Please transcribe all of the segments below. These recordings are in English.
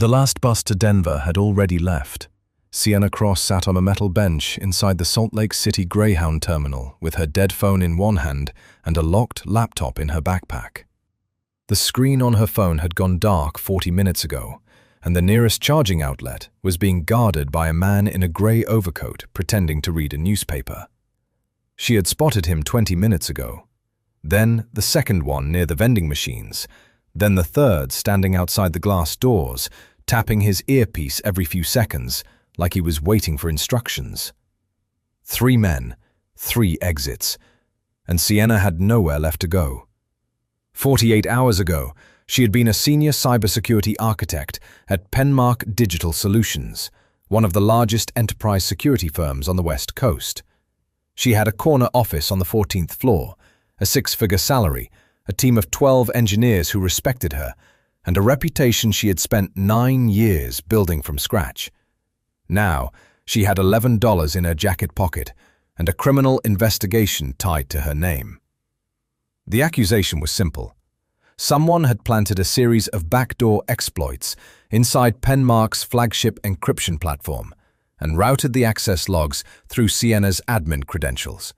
The last bus to Denver had already left. Sienna Cross sat on a metal bench inside the Salt Lake City Greyhound terminal with her dead phone in one hand and a locked laptop in her backpack. The screen on her phone had gone dark 40 minutes ago, and the nearest charging outlet was being guarded by a man in a grey overcoat pretending to read a newspaper. She had spotted him 20 minutes ago. Then the second one near the vending machines, then the third standing outside the glass doors, tapping his earpiece every few seconds, like he was waiting for instructions. 3 men, 3 exits, and Sienna had nowhere left to go. 48 hours ago, she had been a senior cybersecurity architect at Penmark Digital Solutions, one of the largest enterprise security firms on the West Coast. She had a corner office on the 14th floor, a 6-figure salary, a team of 12 engineers who respected her, and a reputation she had spent 9 years building from scratch. Now, she had $11 in her jacket pocket and a criminal investigation tied to her name. The accusation was simple. Someone had planted a series of backdoor exploits inside Penmark's flagship encryption platform and routed the access logs through Sienna's admin credentials.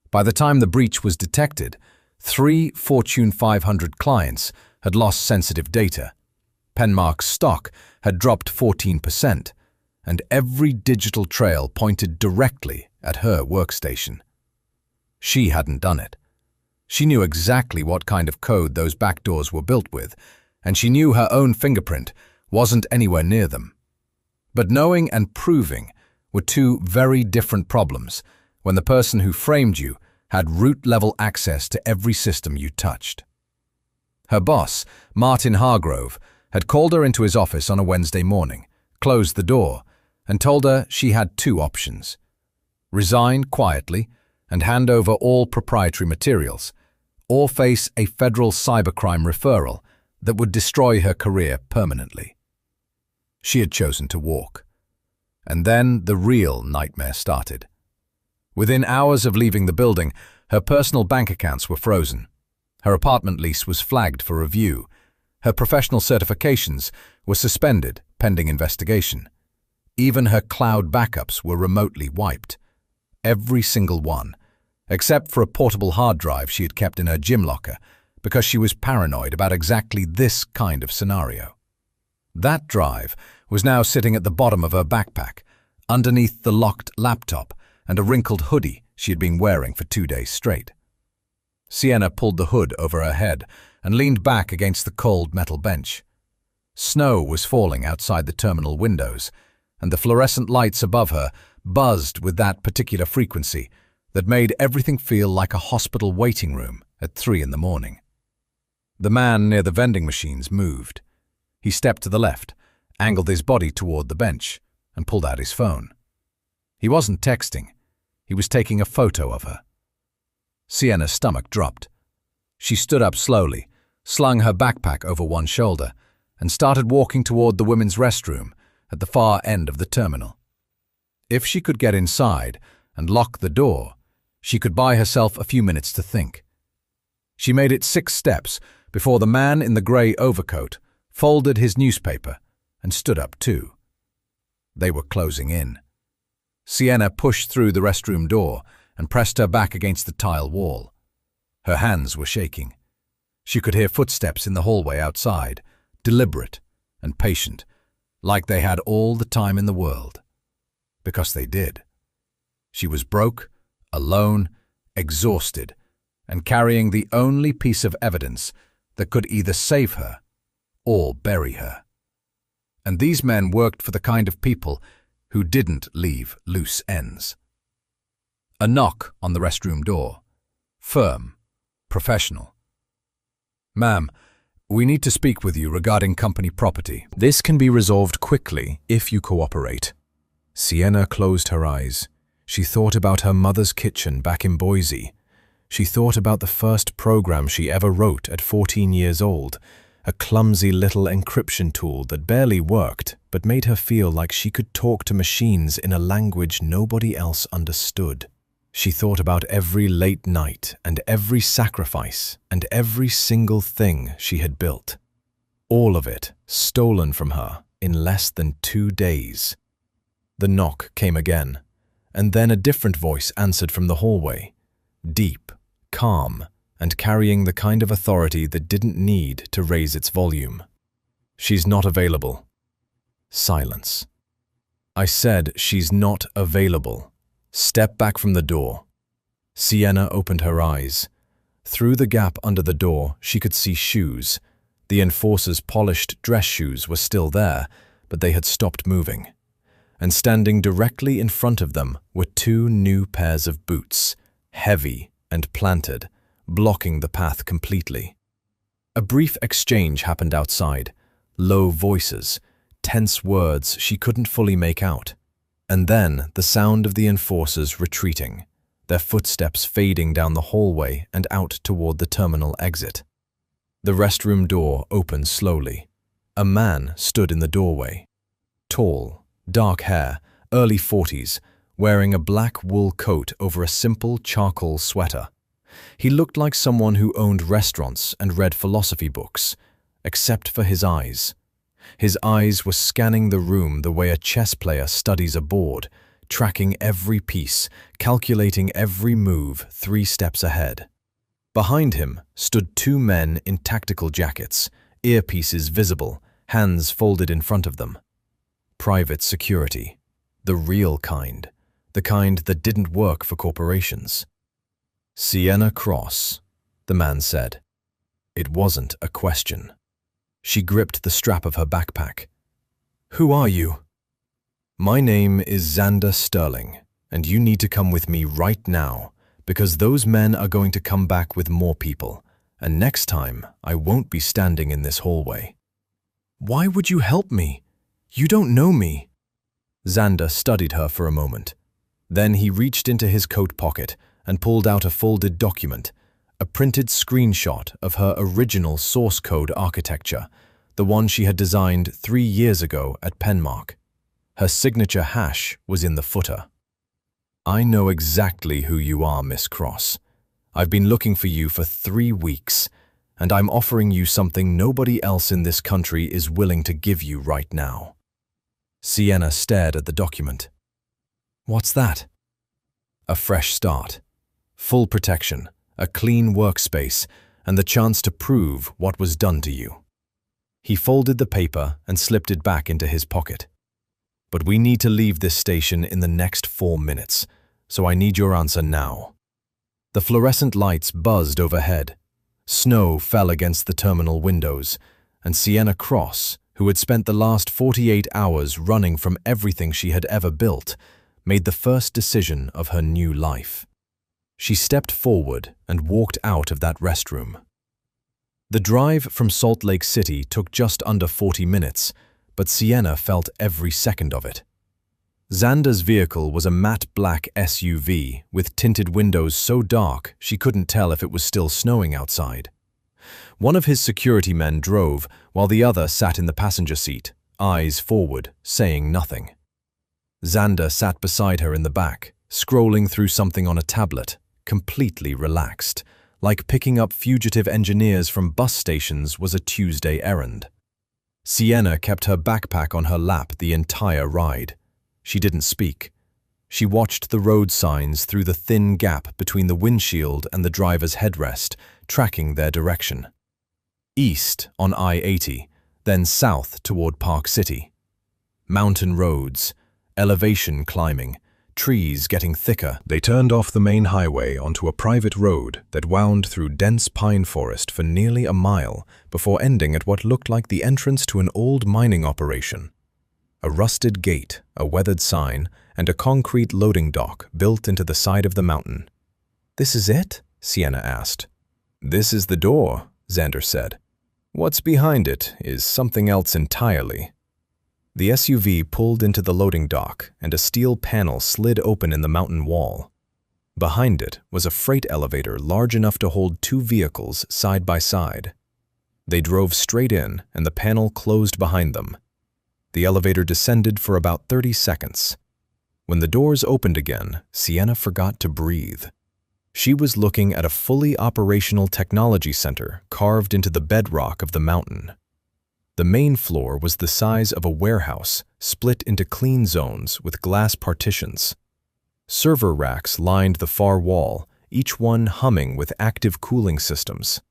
By the time the breach was detected, 3 Fortune 500 clients had lost sensitive data. Penmark's stock had dropped 14%, and every digital trail pointed directly at her workstation. She hadn't done it. She knew exactly what kind of code those backdoors were built with, and she knew her own fingerprint wasn't anywhere near them. But knowing and proving were 2 very different problems when the person who framed you had root-level access to every system you touched. Her boss, Martin Hargrove, had called her into his office on a Wednesday morning, closed the door, and told her she had 2 options: resign quietly and hand over all proprietary materials, or face a federal cybercrime referral that would destroy her career permanently. She had chosen to walk. And then the real nightmare started. Within hours of leaving the building, her personal bank accounts were frozen. Her apartment lease was flagged for review. Her professional certifications were suspended pending investigation. Even her cloud backups were remotely wiped. Every single one, except for a portable hard drive she had kept in her gym locker because she was paranoid about exactly this kind of scenario. That drive was now sitting at the bottom of her backpack, underneath the locked laptop and a wrinkled hoodie she had been wearing for 2 days straight. Sienna pulled the hood over her head and leaned back against the cold metal bench. Snow was falling outside the terminal windows, and the fluorescent lights above her buzzed with that particular frequency that made everything feel like a hospital waiting room at 3 in the morning. The man near the vending machines moved. He stepped to the left, angled his body toward the bench, and pulled out his phone. He wasn't texting. He was taking a photo of her. Sienna's stomach dropped. She stood up slowly, slung her backpack over one shoulder, and started walking toward the women's restroom at the far end of the terminal. If she could get inside and lock the door, she could buy herself a few minutes to think. She made it 6 steps before the man in the grey overcoat folded his newspaper and stood up too. They were closing in. Sienna pushed through the restroom door and pressed her back against the tile wall. Her hands were shaking. She could hear footsteps in the hallway outside, deliberate and patient, like they had all the time in the world. Because they did. She was broke, alone, exhausted, and carrying the only piece of evidence that could either save her or bury her. And these men worked for the kind of people who didn't leave loose ends. A knock on the restroom door. Firm. Professional. "Ma'am, we need to speak with you regarding company property. This can be resolved quickly if you cooperate." Sienna closed her eyes. She thought about her mother's kitchen back in Boise. She thought about the first program she ever wrote at 14 years old, a clumsy little encryption tool that barely worked but made her feel like she could talk to machines in a language nobody else understood. She thought about every late night and every sacrifice and every single thing she had built. All of it stolen from her in less than 2 days. The knock came again, and then a different voice answered from the hallway, deep, calm, and carrying the kind of authority that didn't need to raise its volume. "She's not available." Silence. "I said she's not available. Step back from the door." Sienna opened her eyes. Through the gap under the door, she could see shoes. The enforcer's polished dress shoes were still there, but they had stopped moving. And standing directly in front of them were 2 new pairs of boots, heavy and planted, blocking the path completely. A brief exchange happened outside, low voices, tense words she couldn't fully make out, and then the sound of the enforcers retreating, their footsteps fading down the hallway and out toward the terminal exit. The restroom door opened slowly. A man stood in the doorway. Tall, dark hair, early 40s, wearing a black wool coat over a simple charcoal sweater. He looked like someone who owned restaurants and read philosophy books, except for his eyes. His eyes were scanning the room the way a chess player studies a board, tracking every piece, calculating every move 3 steps ahead. Behind him stood 2 men in tactical jackets, earpieces visible, hands folded in front of them. Private security. The real kind. The kind that didn't work for corporations. "Sienna Cross," the man said. It wasn't a question. She gripped the strap of her backpack. "Who are you?" "My name is Xander Sterling, and you need to come with me right now, because those men are going to come back with more people, and next time I won't be standing in this hallway." "Why would you help me? You don't know me." Xander studied her for a moment. Then he reached into his coat pocket and pulled out a folded document, a printed screenshot of her original source code architecture, the one she had designed 3 years ago at Penmark. Her signature hash was in the footer. "I know exactly who you are, Miss Cross. I've been looking for you for 3 weeks, and I'm offering you something nobody else in this country is willing to give you right now." Sienna stared at the document. "What's that?" "A fresh start. Full protection, a clean workspace, and the chance to prove what was done to you." He folded the paper and slipped it back into his pocket. "But we need to leave this station in the next 4 minutes, so I need your answer now." The fluorescent lights buzzed overhead. Snow fell against the terminal windows, and Sienna Cross, who had spent the last 48 hours running from everything she had ever built, made the first decision of her new life. She stepped forward and walked out of that restroom. The drive from Salt Lake City took just under 40 minutes, but Sienna felt every second of it. Xander's vehicle was a matte black SUV with tinted windows so dark she couldn't tell if it was still snowing outside. One of his security men drove while the other sat in the passenger seat, eyes forward, saying nothing. Xander sat beside her in the back, scrolling through something on a tablet, completely relaxed, like picking up fugitive engineers from bus stations was a Tuesday errand. Sienna kept her backpack on her lap the entire ride. She didn't speak. She watched the road signs through the thin gap between the windshield and the driver's headrest, tracking their direction. East on I-80, then south toward Park City. Mountain roads, elevation climbing, trees getting thicker. They turned off the main highway onto a private road that wound through dense pine forest for nearly a mile before ending at what looked like the entrance to an old mining operation. A rusted gate, a weathered sign, and a concrete loading dock built into the side of the mountain. "This is it?" Sienna asked. "This is the door," Xander said. "What's behind it is something else entirely." The SUV pulled into the loading dock, and a steel panel slid open in the mountain wall. Behind it was a freight elevator large enough to hold 2 vehicles side by side. They drove straight in, and the panel closed behind them. The elevator descended for about 30 seconds. When the doors opened again, Sienna forgot to breathe. She was looking at a fully operational technology center carved into the bedrock of the mountain. The main floor was the size of a warehouse, split into clean zones with glass partitions. Server racks lined the far wall, each one humming with active cooling systems.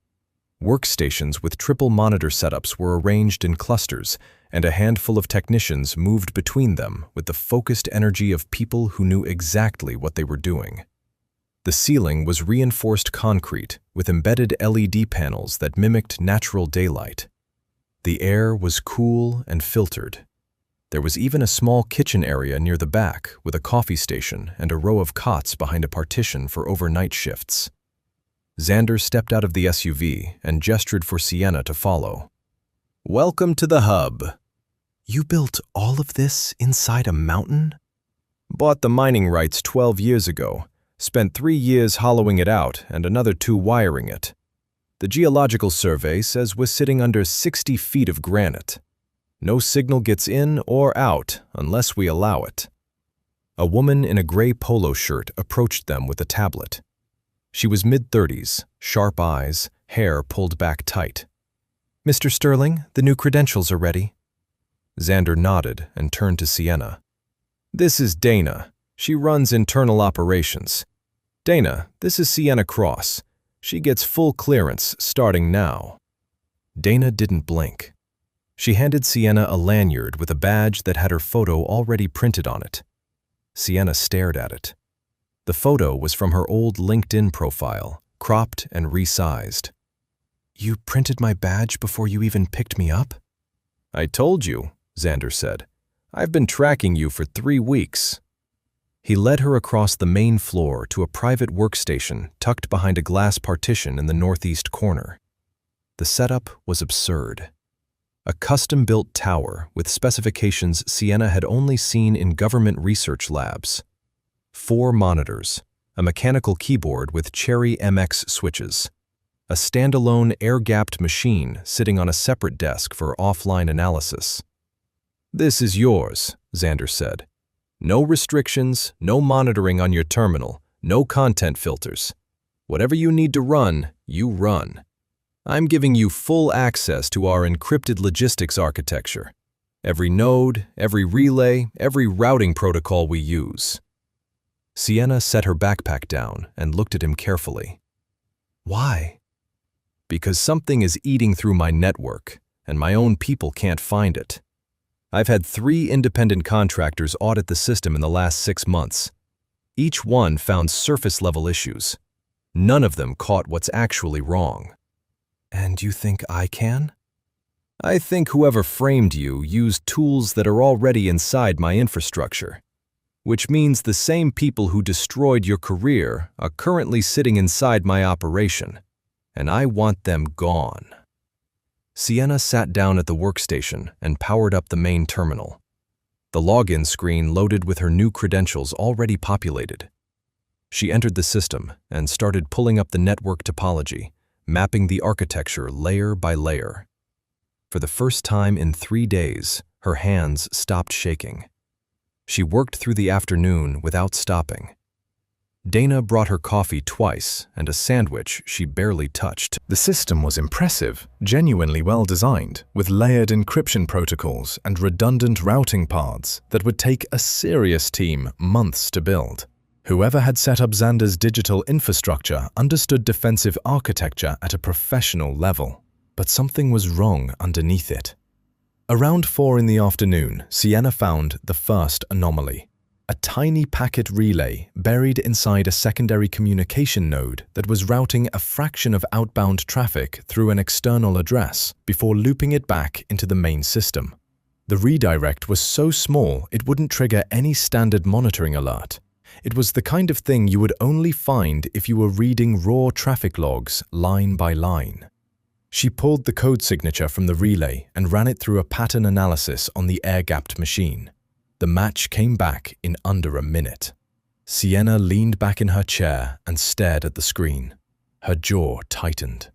Workstations with triple monitor setups were arranged in clusters, and a handful of technicians moved between them with the focused energy of people who knew exactly what they were doing. The ceiling was reinforced concrete with embedded LED panels that mimicked natural daylight. The air was cool and filtered. There was even a small kitchen area near the back with a coffee station and a row of cots behind a partition for overnight shifts. Xander stepped out of the SUV and gestured for Sienna to follow. "Welcome to the hub." "You built all of this inside a mountain?" "Bought the mining rights 12 years ago. Spent 3 years hollowing it out and another 2 wiring it. The geological survey says we're sitting under 60 feet of granite. No signal gets in or out unless we allow it." A woman in a gray polo shirt approached them with a tablet. She was mid-30s, sharp eyes, hair pulled back tight. "Mr. Sterling, the new credentials are ready." Xander nodded and turned to Sienna. "This is Dana. She runs internal operations. Dana, this is Sienna Cross. She gets full clearance starting now." Dana didn't blink. She handed Sienna a lanyard with a badge that had her photo already printed on it. Sienna stared at it. The photo was from her old LinkedIn profile, cropped and resized. "You printed my badge before you even picked me up?" "I told you," Xander said. "I've been tracking you for 3 weeks." He led her across the main floor to a private workstation tucked behind a glass partition in the northeast corner. The setup was absurd. A custom-built tower with specifications Sienna had only seen in government research labs. 4 monitors, a mechanical keyboard with Cherry MX switches, a standalone air-gapped machine sitting on a separate desk for offline analysis. "This is yours," Xander said. "No restrictions, no monitoring on your terminal, no content filters. Whatever you need to run, you run. I'm giving you full access to our encrypted logistics architecture. Every node, every relay, every routing protocol we use." Sienna set her backpack down and looked at him carefully. "Why?" "Because something is eating through my network, and my own people can't find it. I've had 3 independent contractors audit the system in the last 6 months. Each one found surface-level issues. None of them caught what's actually wrong." "And you think I can?" "I think whoever framed you used tools that are already inside my infrastructure, which means the same people who destroyed your career are currently sitting inside my operation, and I want them gone." Sienna sat down at the workstation and powered up the main terminal. The login screen loaded with her new credentials already populated. She entered the system and started pulling up the network topology, mapping the architecture layer by layer. For the first time in 3 days, her hands stopped shaking. She worked through the afternoon without stopping. Dana brought her coffee twice and a sandwich she barely touched. The system was impressive, genuinely well designed, with layered encryption protocols and redundant routing paths that would take a serious team months to build. Whoever had set up Xander's digital infrastructure understood defensive architecture at a professional level, but something was wrong underneath it. Around 4 in the afternoon, Sienna found the first anomaly. A tiny packet relay buried inside a secondary communication node that was routing a fraction of outbound traffic through an external address before looping it back into the main system. The redirect was so small it wouldn't trigger any standard monitoring alert. It was the kind of thing you would only find if you were reading raw traffic logs line by line. She pulled the code signature from the relay and ran it through a pattern analysis on the air-gapped machine. The match came back in under a minute. Sienna leaned back in her chair and stared at the screen. Her jaw tightened.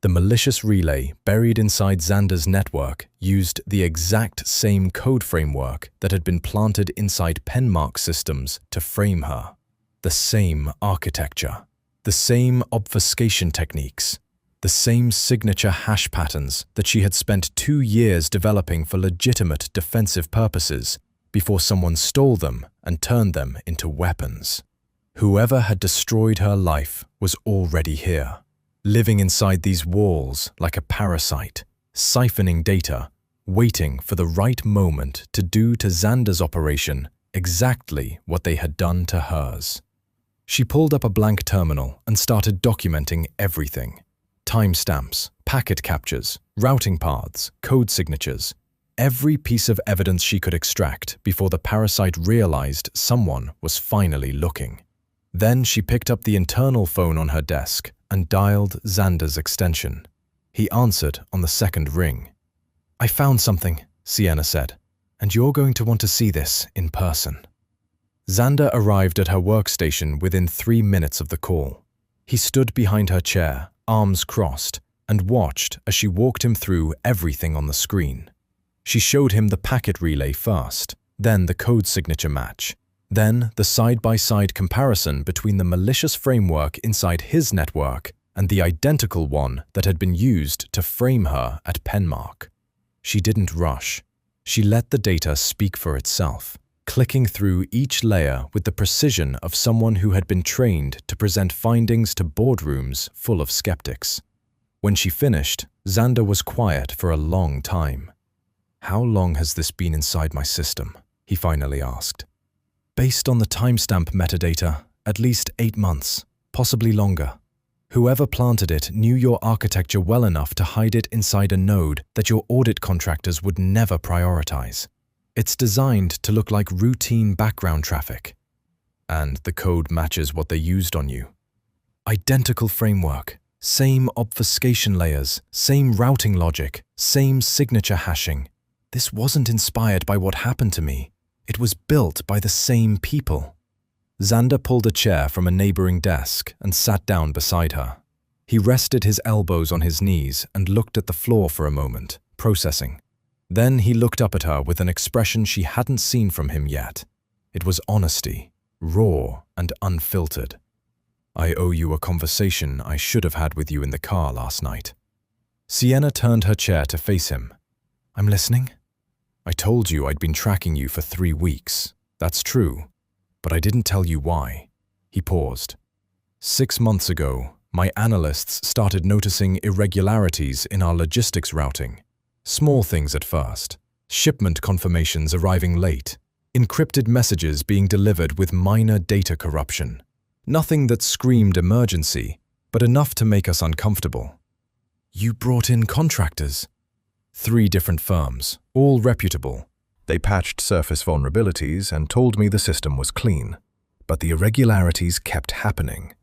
The malicious relay buried inside Xander's network used the exact same code framework that had been planted inside Penmark systems to frame her. The same architecture. The same obfuscation techniques. The same signature hash patterns that she had spent 2 years developing for legitimate defensive purposes before someone stole them and turned them into weapons. Whoever had destroyed her life was already here, living inside these walls like a parasite, siphoning data, waiting for the right moment to do to Xander's operation exactly what they had done to hers. She pulled up a blank terminal and started documenting everything. Timestamps, packet captures, routing paths, code signatures, every piece of evidence she could extract before the parasite realized someone was finally looking. Then she picked up the internal phone on her desk and dialed Xander's extension. He answered on the second ring. "I found something," Sienna said, "and you're going to want to see this in person." Xander arrived at her workstation within 3 minutes of the call. He stood behind her chair, arms crossed, and watched as she walked him through everything on the screen. She showed him the packet relay first, then the code signature match, then the side-by-side comparison between the malicious framework inside his network and the identical one that had been used to frame her at Penmark. She didn't rush. She let the data speak for itself, clicking through each layer with the precision of someone who had been trained to present findings to boardrooms full of skeptics. When she finished, Xander was quiet for a long time. "How long has this been inside my system?" he finally asked. "Based on the timestamp metadata, at least 8 months, possibly longer. Whoever planted it knew your architecture well enough to hide it inside a node that your audit contractors would never prioritize. It's designed to look like routine background traffic. And the code matches what they used on you. Identical framework, same obfuscation layers, same routing logic, same signature hashing. This wasn't inspired by what happened to me. It was built by the same people." Xander pulled a chair from a neighboring desk and sat down beside her. He rested his elbows on his knees and looked at the floor for a moment, processing. Then he looked up at her with an expression she hadn't seen from him yet. It was honesty, raw and unfiltered. "I owe you a conversation I should have had with you in the car last night." Sienna turned her chair to face him. "I'm listening." "I told you I'd been tracking you for 3 weeks. That's true, but I didn't tell you why." He paused. 6 months ago, my analysts started noticing irregularities in our logistics routing. Small things at first. Shipment confirmations arriving late. Encrypted messages being delivered with minor data corruption. Nothing that screamed emergency, but enough to make us uncomfortable. "You brought in contractors?" 3 different firms, all reputable. They patched surface vulnerabilities and told me the system was clean. But the irregularities kept happening.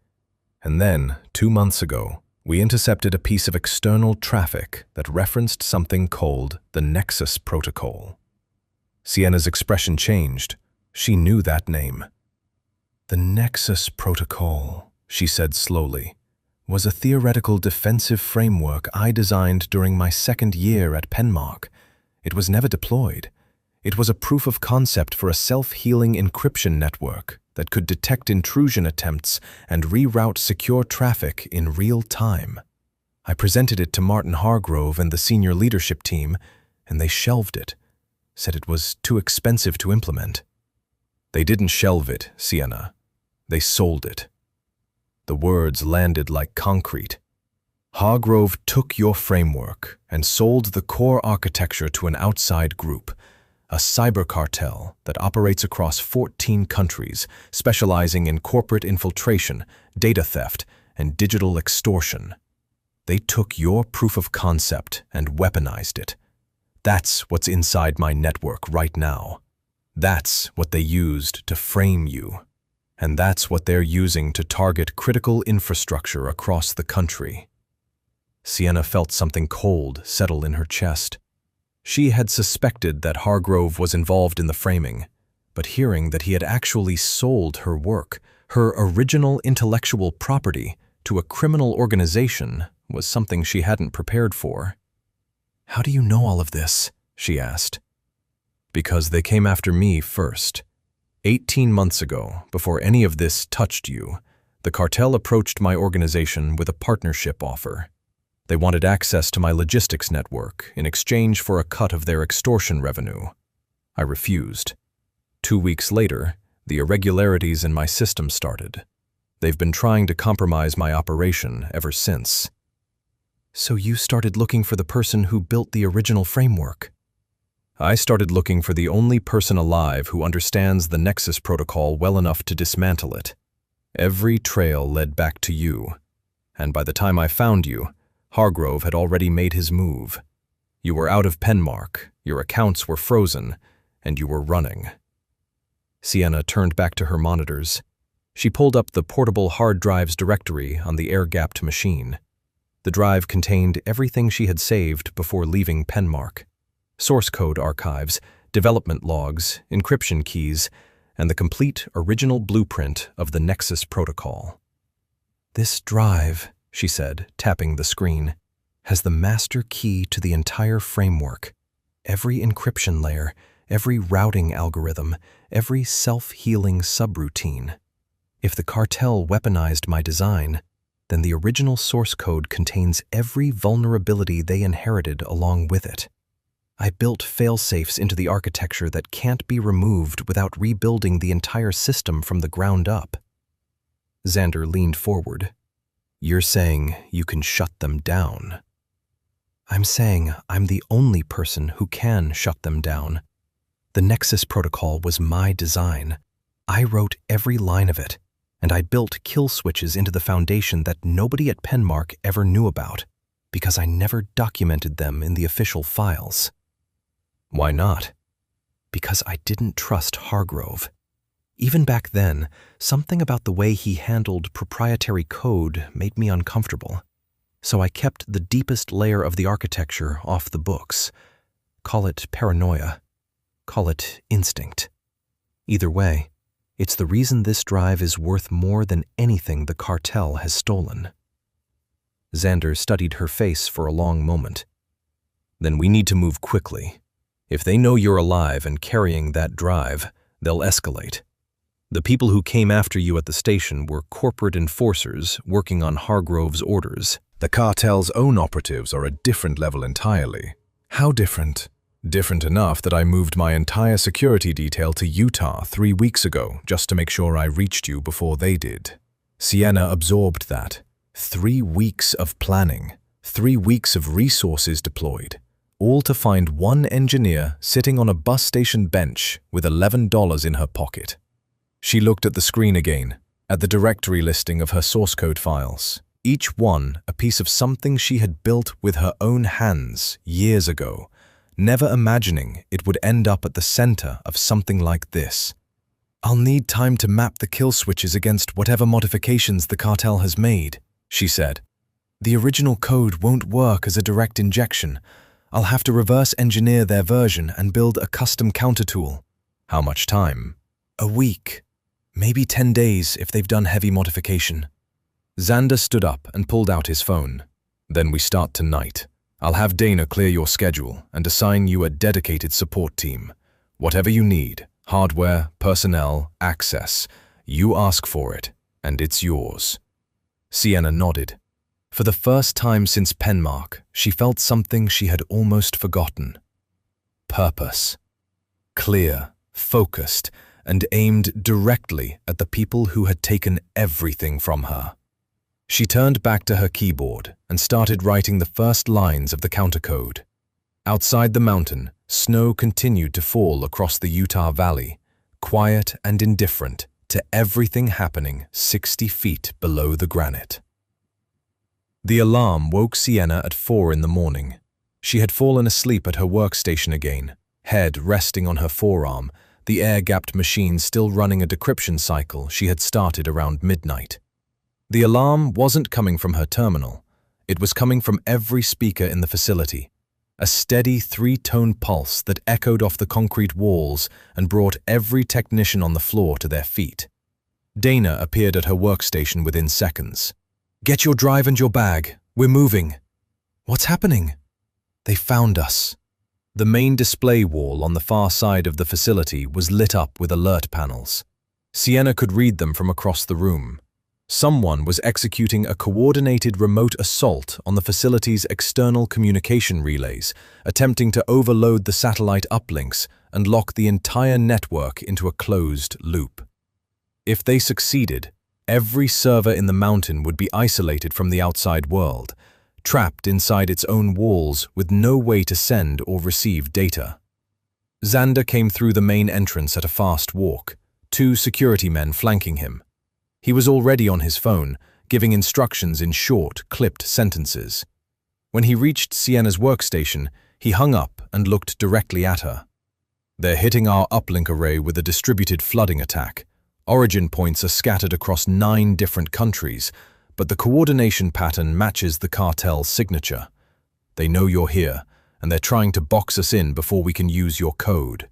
And then, 2 months ago, we intercepted a piece of external traffic that referenced something called the Nexus Protocol. Sienna's expression changed. She knew that name. "The Nexus Protocol," she said slowly, "was a theoretical defensive framework I designed during my 2nd year at Penmark. It was never deployed. It was a proof of concept for a self-healing encryption network that could detect intrusion attempts and reroute secure traffic in real time. I presented it to Martin Hargrove and the senior leadership team, and they shelved it, said it was too expensive to implement." "They didn't shelve it, Sienna. They sold it." The words landed like concrete. "Hargrove took your framework and sold the core architecture to an outside group, a cyber cartel that operates across 14 countries, specializing in corporate infiltration, data theft, and digital extortion. They took your proof of concept and weaponized it. That's what's inside my network right now. That's what they used to frame you. And that's what they're using to target critical infrastructure across the country." Sienna felt something cold settle in her chest. She had suspected that Hargrove was involved in the framing, but hearing that he had actually sold her work, her original intellectual property, to a criminal organization was something she hadn't prepared for. "How do you know all of this?" she asked. "Because they came after me first. 18 months ago, before any of this touched you, the cartel approached my organization with a partnership offer. They wanted access to my logistics network in exchange for a cut of their extortion revenue. I refused. 2 weeks later, the irregularities in my system started. They've been trying to compromise my operation ever since. So you started looking for the person who built the original framework? I started looking for the only person alive who understands the Nexus protocol well enough to dismantle it. Every trail led back to you, and by the time I found you, Hargrove had already made his move. You were out of Penmark, your accounts were frozen, and you were running. Sienna turned back to her monitors. She pulled up the portable hard drives directory on the air-gapped machine. The drive contained everything she had saved before leaving Penmark. Source code archives, development logs, encryption keys, and the complete original blueprint of the Nexus protocol. This drive, she said, tapping the screen, has the master key to the entire framework. Every encryption layer, every routing algorithm, every self-healing subroutine. If the cartel weaponized my design, then the original source code contains every vulnerability they inherited along with it. I built fail-safes into the architecture that can't be removed without rebuilding the entire system from the ground up. Xander leaned forward. You're saying you can shut them down. I'm saying I'm the only person who can shut them down. The Nexus protocol was my design. I wrote every line of it, and I built kill switches into the foundation that nobody at Penmark ever knew about, because I never documented them in the official files. Why not? Because I didn't trust Hargrove. Even back then, something about the way he handled proprietary code made me uncomfortable. So I kept the deepest layer of the architecture off the books. Call it paranoia. Call it instinct. Either way, it's the reason this drive is worth more than anything the cartel has stolen. Xander studied her face for a long moment. Then we need to move quickly. If they know you're alive and carrying that drive, they'll escalate. The people who came after you at the station were corporate enforcers working on Hargrove's orders. The cartel's own operatives are a different level entirely. How different? Different enough that I moved my entire security detail to Utah 3 weeks ago just to make sure I reached you before they did. Sienna absorbed that. 3 weeks of planning, 3 weeks of resources deployed, all to find one engineer sitting on a bus station bench with $11 in her pocket. She looked at the screen again, at the directory listing of her source code files, each one a piece of something she had built with her own hands years ago, never imagining it would end up at the center of something like this. I'll need time to map the kill switches against whatever modifications the cartel has made, she said. The original code won't work as a direct injection. I'll have to reverse engineer their version and build a custom counter tool. How much time? A week. Maybe 10 days if they've done heavy modification. Xander stood up and pulled out his phone. Then we start tonight. I'll have Dana clear your schedule and assign you a dedicated support team. Whatever you need, hardware, personnel, access, you ask for it, and it's yours. Sienna nodded. For the first time since Penmark, she felt something she had almost forgotten. Purpose. Clear, focused, and aimed directly at the people who had taken everything from her. She turned back to her keyboard and started writing the first lines of the countercode. Outside the mountain, snow continued to fall across the Utah Valley, quiet and indifferent to everything happening 60 feet below the granite. The alarm woke Sienna at 4 in the morning. She had fallen asleep at her workstation again, head resting on her forearm, the air-gapped machine still running a decryption cycle she had started around midnight. The alarm wasn't coming from her terminal. It was coming from every speaker in the facility, a steady 3-tone pulse that echoed off the concrete walls and brought every technician on the floor to their feet. Dana appeared at her workstation within seconds. "Get your drive and your bag. We're moving." "What's happening?" "They found us." The main display wall on the far side of the facility was lit up with alert panels. Sienna could read them from across the room. Someone was executing a coordinated remote assault on the facility's external communication relays, attempting to overload the satellite uplinks and lock the entire network into a closed loop. If they succeeded, every server in the mountain would be isolated from the outside world, trapped inside its own walls with no way to send or receive data. Xander came through the main entrance at a fast walk, 2 security men flanking him. He was already on his phone, giving instructions in short, clipped sentences. When he reached Sienna's workstation, he hung up and looked directly at her. "They're hitting our uplink array with a distributed flooding attack. Origin points are scattered across 9 different countries, but the coordination pattern matches the cartel's signature. They know you're here, and they're trying to box us in before we can use your code."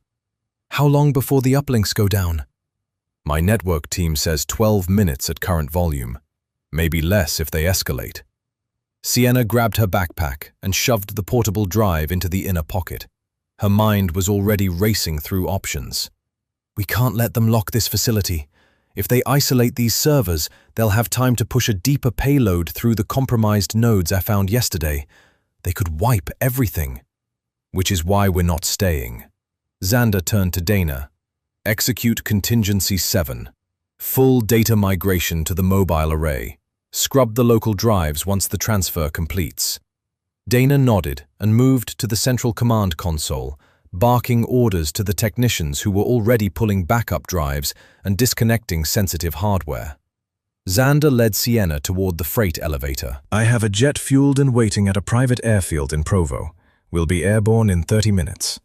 "How long before the uplinks go down?" "My network team says 12 minutes at current volume. Maybe less if they escalate." Sienna grabbed her backpack and shoved the portable drive into the inner pocket. Her mind was already racing through options. "We can't let them lock this facility. If they isolate these servers, they'll have time to push a deeper payload through the compromised nodes I found yesterday. They could wipe everything." "Which is why we're not staying." Xander turned to Dana. "Execute Contingency 7. Full data migration to the mobile array. Scrub the local drives once the transfer completes." Dana nodded and moved to the central command console, barking orders to the technicians who were already pulling backup drives and disconnecting sensitive hardware. Xander led Sienna toward the freight elevator. "I have a jet fueled and waiting at a private airfield in Provo. We'll be airborne in 30 minutes.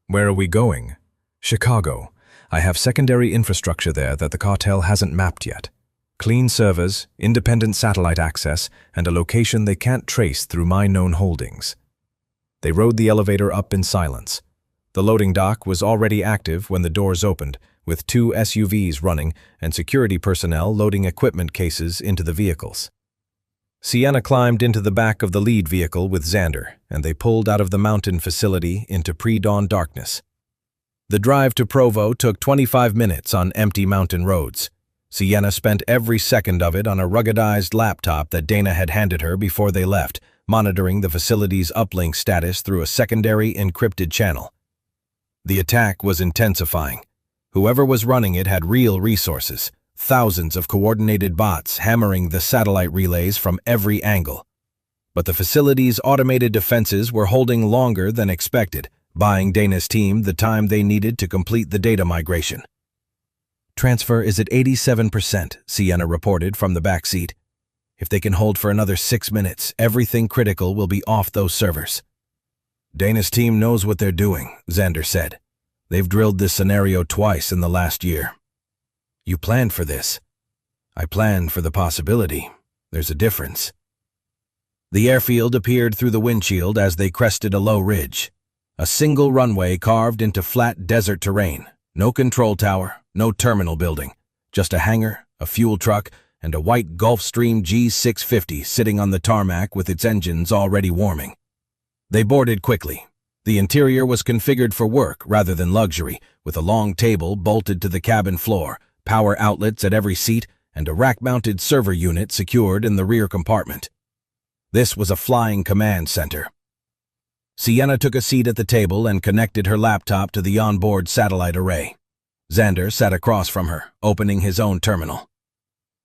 "Where are we going?" "Chicago. I have secondary infrastructure there that the cartel hasn't mapped yet. Clean servers, independent satellite access, and a location they can't trace through my known holdings." They rode the elevator up in silence. The loading dock was already active when the doors opened, with 2 SUVs running and security personnel loading equipment cases into the vehicles. Sienna climbed into the back of the lead vehicle with Xander, and they pulled out of the mountain facility into pre-dawn darkness. The drive to Provo took 25 minutes on empty mountain roads. Sienna spent every second of it on a ruggedized laptop that Dana had handed her before they left, monitoring the facility's uplink status through a secondary encrypted channel. The attack was intensifying. Whoever was running it had real resources, thousands of coordinated bots hammering the satellite relays from every angle. But the facility's automated defenses were holding longer than expected, buying Dana's team the time they needed to complete the data migration. "Transfer is at 87%, Sienna reported from the back seat. "If they can hold for another 6 minutes, everything critical will be off those servers." "Dana's team knows what they're doing," Xander said. "They've drilled this scenario twice in the last year." "You planned for this." "I planned for the possibility. There's a difference." The airfield appeared through the windshield as they crested a low ridge. A single runway carved into flat desert terrain. No control tower, no terminal building. Just a hangar, a fuel truck, and a white Gulfstream G650 sitting on the tarmac with its engines already warming. They boarded quickly. The interior was configured for work rather than luxury, with a long table bolted to the cabin floor, power outlets at every seat, and a rack-mounted server unit secured in the rear compartment. This was a flying command center. Sienna took a seat at the table and connected her laptop to the onboard satellite array. Xander sat across from her, opening his own terminal.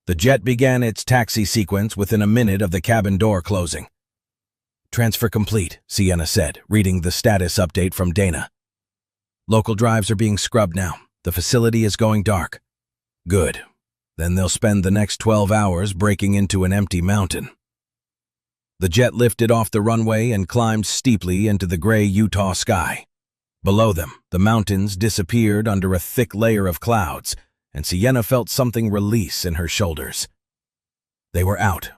The jet began its taxi sequence within a minute of the cabin door closing. "Transfer complete," Sienna said, reading the status update from Dana. "Local drives are being scrubbed now. The facility is going dark." "Good. Then they'll spend the next 12 hours breaking into an empty mountain." The jet lifted off the runway and climbed steeply into the gray Utah sky. Below them, the mountains disappeared under a thick layer of clouds, and Sienna felt something release in her shoulders. They were out.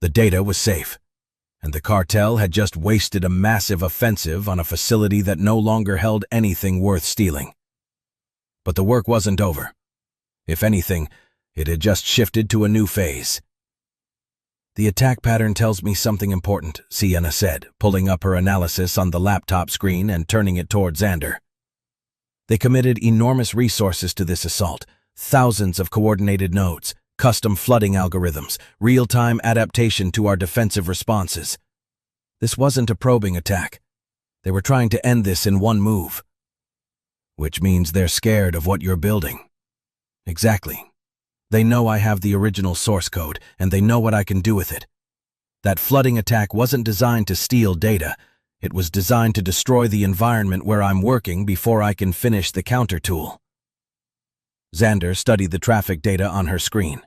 The data was safe, and the cartel had just wasted a massive offensive on a facility that no longer held anything worth stealing. But the work wasn't over. If anything, it had just shifted to a new phase. "The attack pattern tells me something important," Sienna said, pulling up her analysis on the laptop screen and turning it toward Xander. "They committed enormous resources to this assault, thousands of coordinated nodes, custom flooding algorithms, real-time adaptation to our defensive responses. This wasn't a probing attack. They were trying to end this in one move. Which means they're scared of what you're building. Exactly. They know I have the original source code, and they know what I can do with it. That flooding attack wasn't designed to steal data. It was designed to destroy the environment where I'm working before I can finish the counter tool. Xander studied the traffic data on her screen.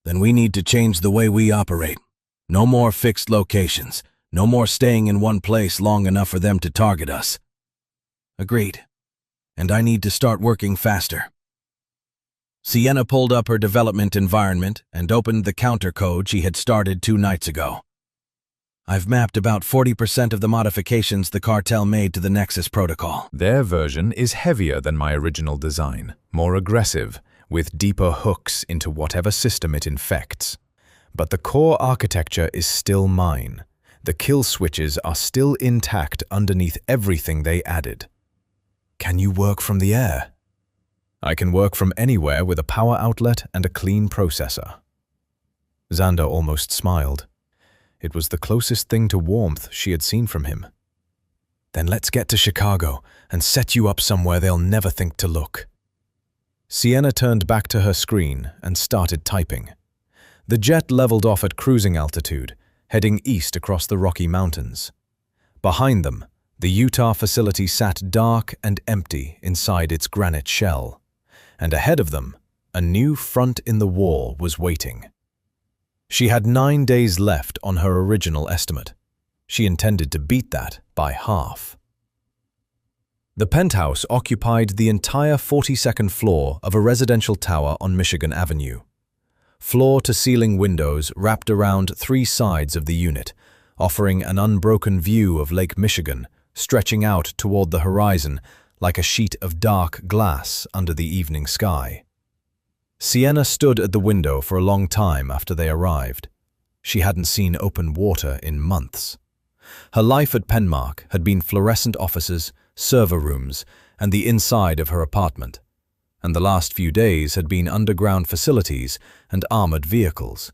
Then we need to change the way we operate. No more fixed locations. No more staying in one place long enough for them to target us. Agreed. And I need to start working faster. Sienna pulled up her development environment and opened the counter code she had started 2 nights ago. I've mapped about 40% of the modifications the cartel made to the Nexus protocol. Their version is heavier than my original design, more aggressive, with deeper hooks into whatever system it infects. But the core architecture is still mine. The kill switches are still intact underneath everything they added. Can you work from the air? I can work from anywhere with a power outlet and a clean processor. Xander almost smiled. It was the closest thing to warmth she had seen from him. Then let's get to Chicago and set you up somewhere they'll never think to look. Sienna turned back to her screen and started typing. The jet leveled off at cruising altitude, heading east across the Rocky Mountains. Behind them, the Utah facility sat dark and empty inside its granite shell. And ahead of them, a new front in the wall was waiting. She had 9 days left on her original estimate. She intended to beat that by half. The penthouse occupied the entire 42nd floor of a residential tower on Michigan Avenue. Floor-to-ceiling windows wrapped around 3 sides of the unit, offering an unbroken view of Lake Michigan, stretching out toward the horizon like a sheet of dark glass under the evening sky. Sienna stood at the window for a long time after they arrived. She hadn't seen open water in months. Her life at Penmark had been fluorescent offices, server rooms, and the inside of her apartment, and the last few days had been underground facilities and armored vehicles.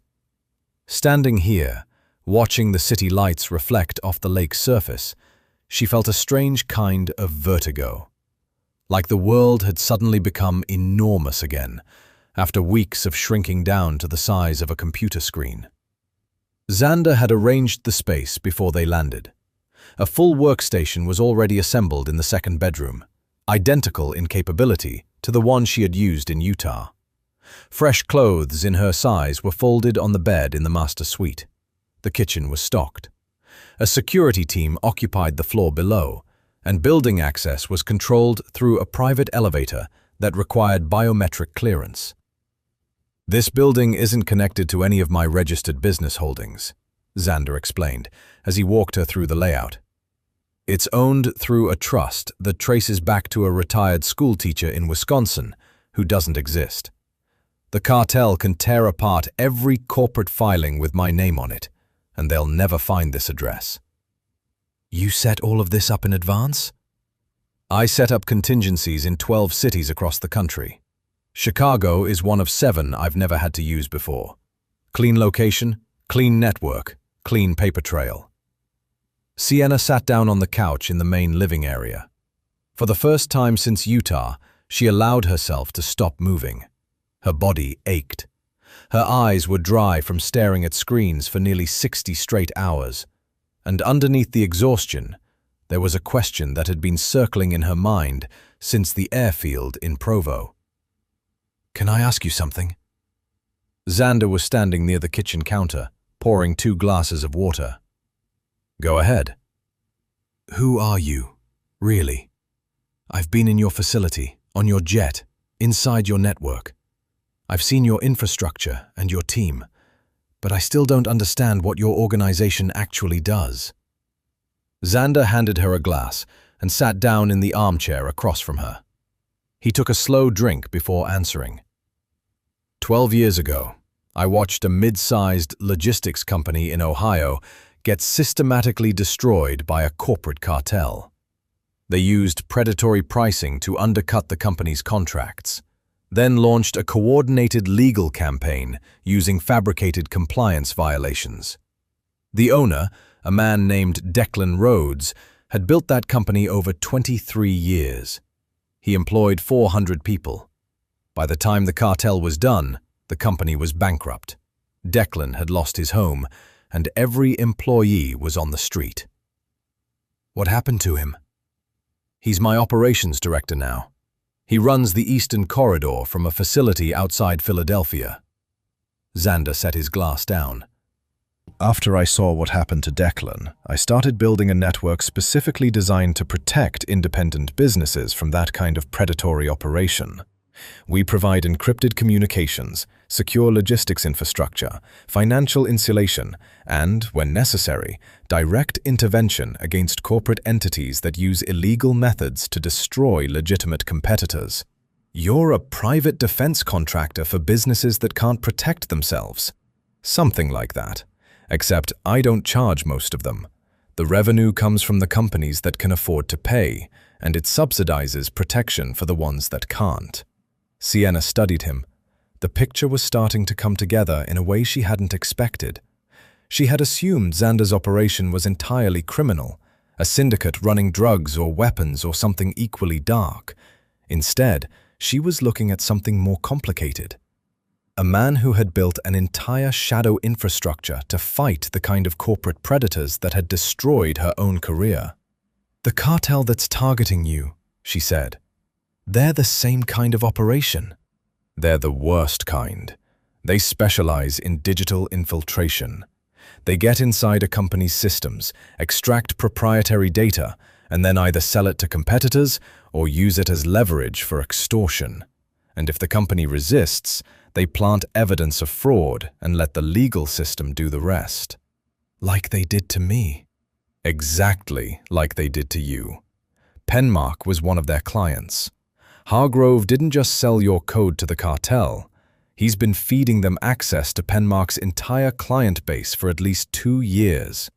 Standing here, watching the city lights reflect off the lake's surface, she felt a strange kind of vertigo. Like the world had suddenly become enormous again, after weeks of shrinking down to the size of a computer screen. Xander had arranged the space before they landed. A full workstation was already assembled in the second bedroom, identical in capability to the one she had used in Utah. Fresh clothes in her size were folded on the bed in the master suite. The kitchen was stocked. A security team occupied the floor below, and building access was controlled through a private elevator that required biometric clearance. This building isn't connected to any of my registered business holdings, Xander explained as he walked her through the layout. It's owned through a trust that traces back to a retired schoolteacher in Wisconsin who doesn't exist. The cartel can tear apart every corporate filing with my name on it, and they'll never find this address. You set all of this up in advance? I set up contingencies in 12 cities across the country. Chicago is one of 7 I've never had to use before. Clean location, clean network, clean paper trail. Sienna sat down on the couch in the main living area. For the first time since Utah, she allowed herself to stop moving. Her body ached. Her eyes were dry from staring at screens for nearly 60 straight hours. And underneath the exhaustion, there was a question that had been circling in her mind since the airfield in Provo. Can I ask you something? Xander was standing near the kitchen counter, pouring 2 glasses of water. Go ahead. Who are you, really? I've been in your facility, on your jet, inside your network. I've seen your infrastructure and your team, but I still don't understand what your organization actually does. Xander handed her a glass and sat down in the armchair across from her. He took a slow drink before answering. 12 years ago, I watched a mid-sized logistics company in Ohio get systematically destroyed by a corporate cartel. They used predatory pricing to undercut the company's contracts. then launched a coordinated legal campaign using fabricated compliance violations. The owner, a man named Declan Rhodes, had built that company over 23 years. He employed 400 people. By the time the cartel was done, the company was bankrupt. Declan had lost his home, and every employee was on the street. What happened to him? He's my operations director now. He runs the Eastern Corridor from a facility outside Philadelphia. Xander set his glass down. After I saw what happened to Declan, I started building a network specifically designed to protect independent businesses from that kind of predatory operation. We provide encrypted communications, secure logistics infrastructure, financial insulation, and, when necessary, direct intervention against corporate entities that use illegal methods to destroy legitimate competitors. You're a private defense contractor for businesses that can't protect themselves. Something like that. Except I don't charge most of them. The revenue comes from the companies that can afford to pay, and it subsidizes protection for the ones that can't. Sienna studied him. The picture was starting to come together in a way she hadn't expected. She had assumed Xander's operation was entirely criminal, a syndicate running drugs or weapons or something equally dark. Instead, she was looking at something more complicated. A man who had built an entire shadow infrastructure to fight the kind of corporate predators that had destroyed her own career. "The cartel that's targeting you," she said. "They're the same kind of operation." "They're the worst kind. They specialize in digital infiltration. They get inside a company's systems, extract proprietary data, and then either sell it to competitors or use it as leverage for extortion. And if the company resists, they plant evidence of fraud and let the legal system do the rest." "Like they did to me." "Exactly like they did to you. Penmark was one of their clients. Hargrove didn't just sell your code to the cartel. He's been feeding them access to Penmark's entire client base for at least 2 years.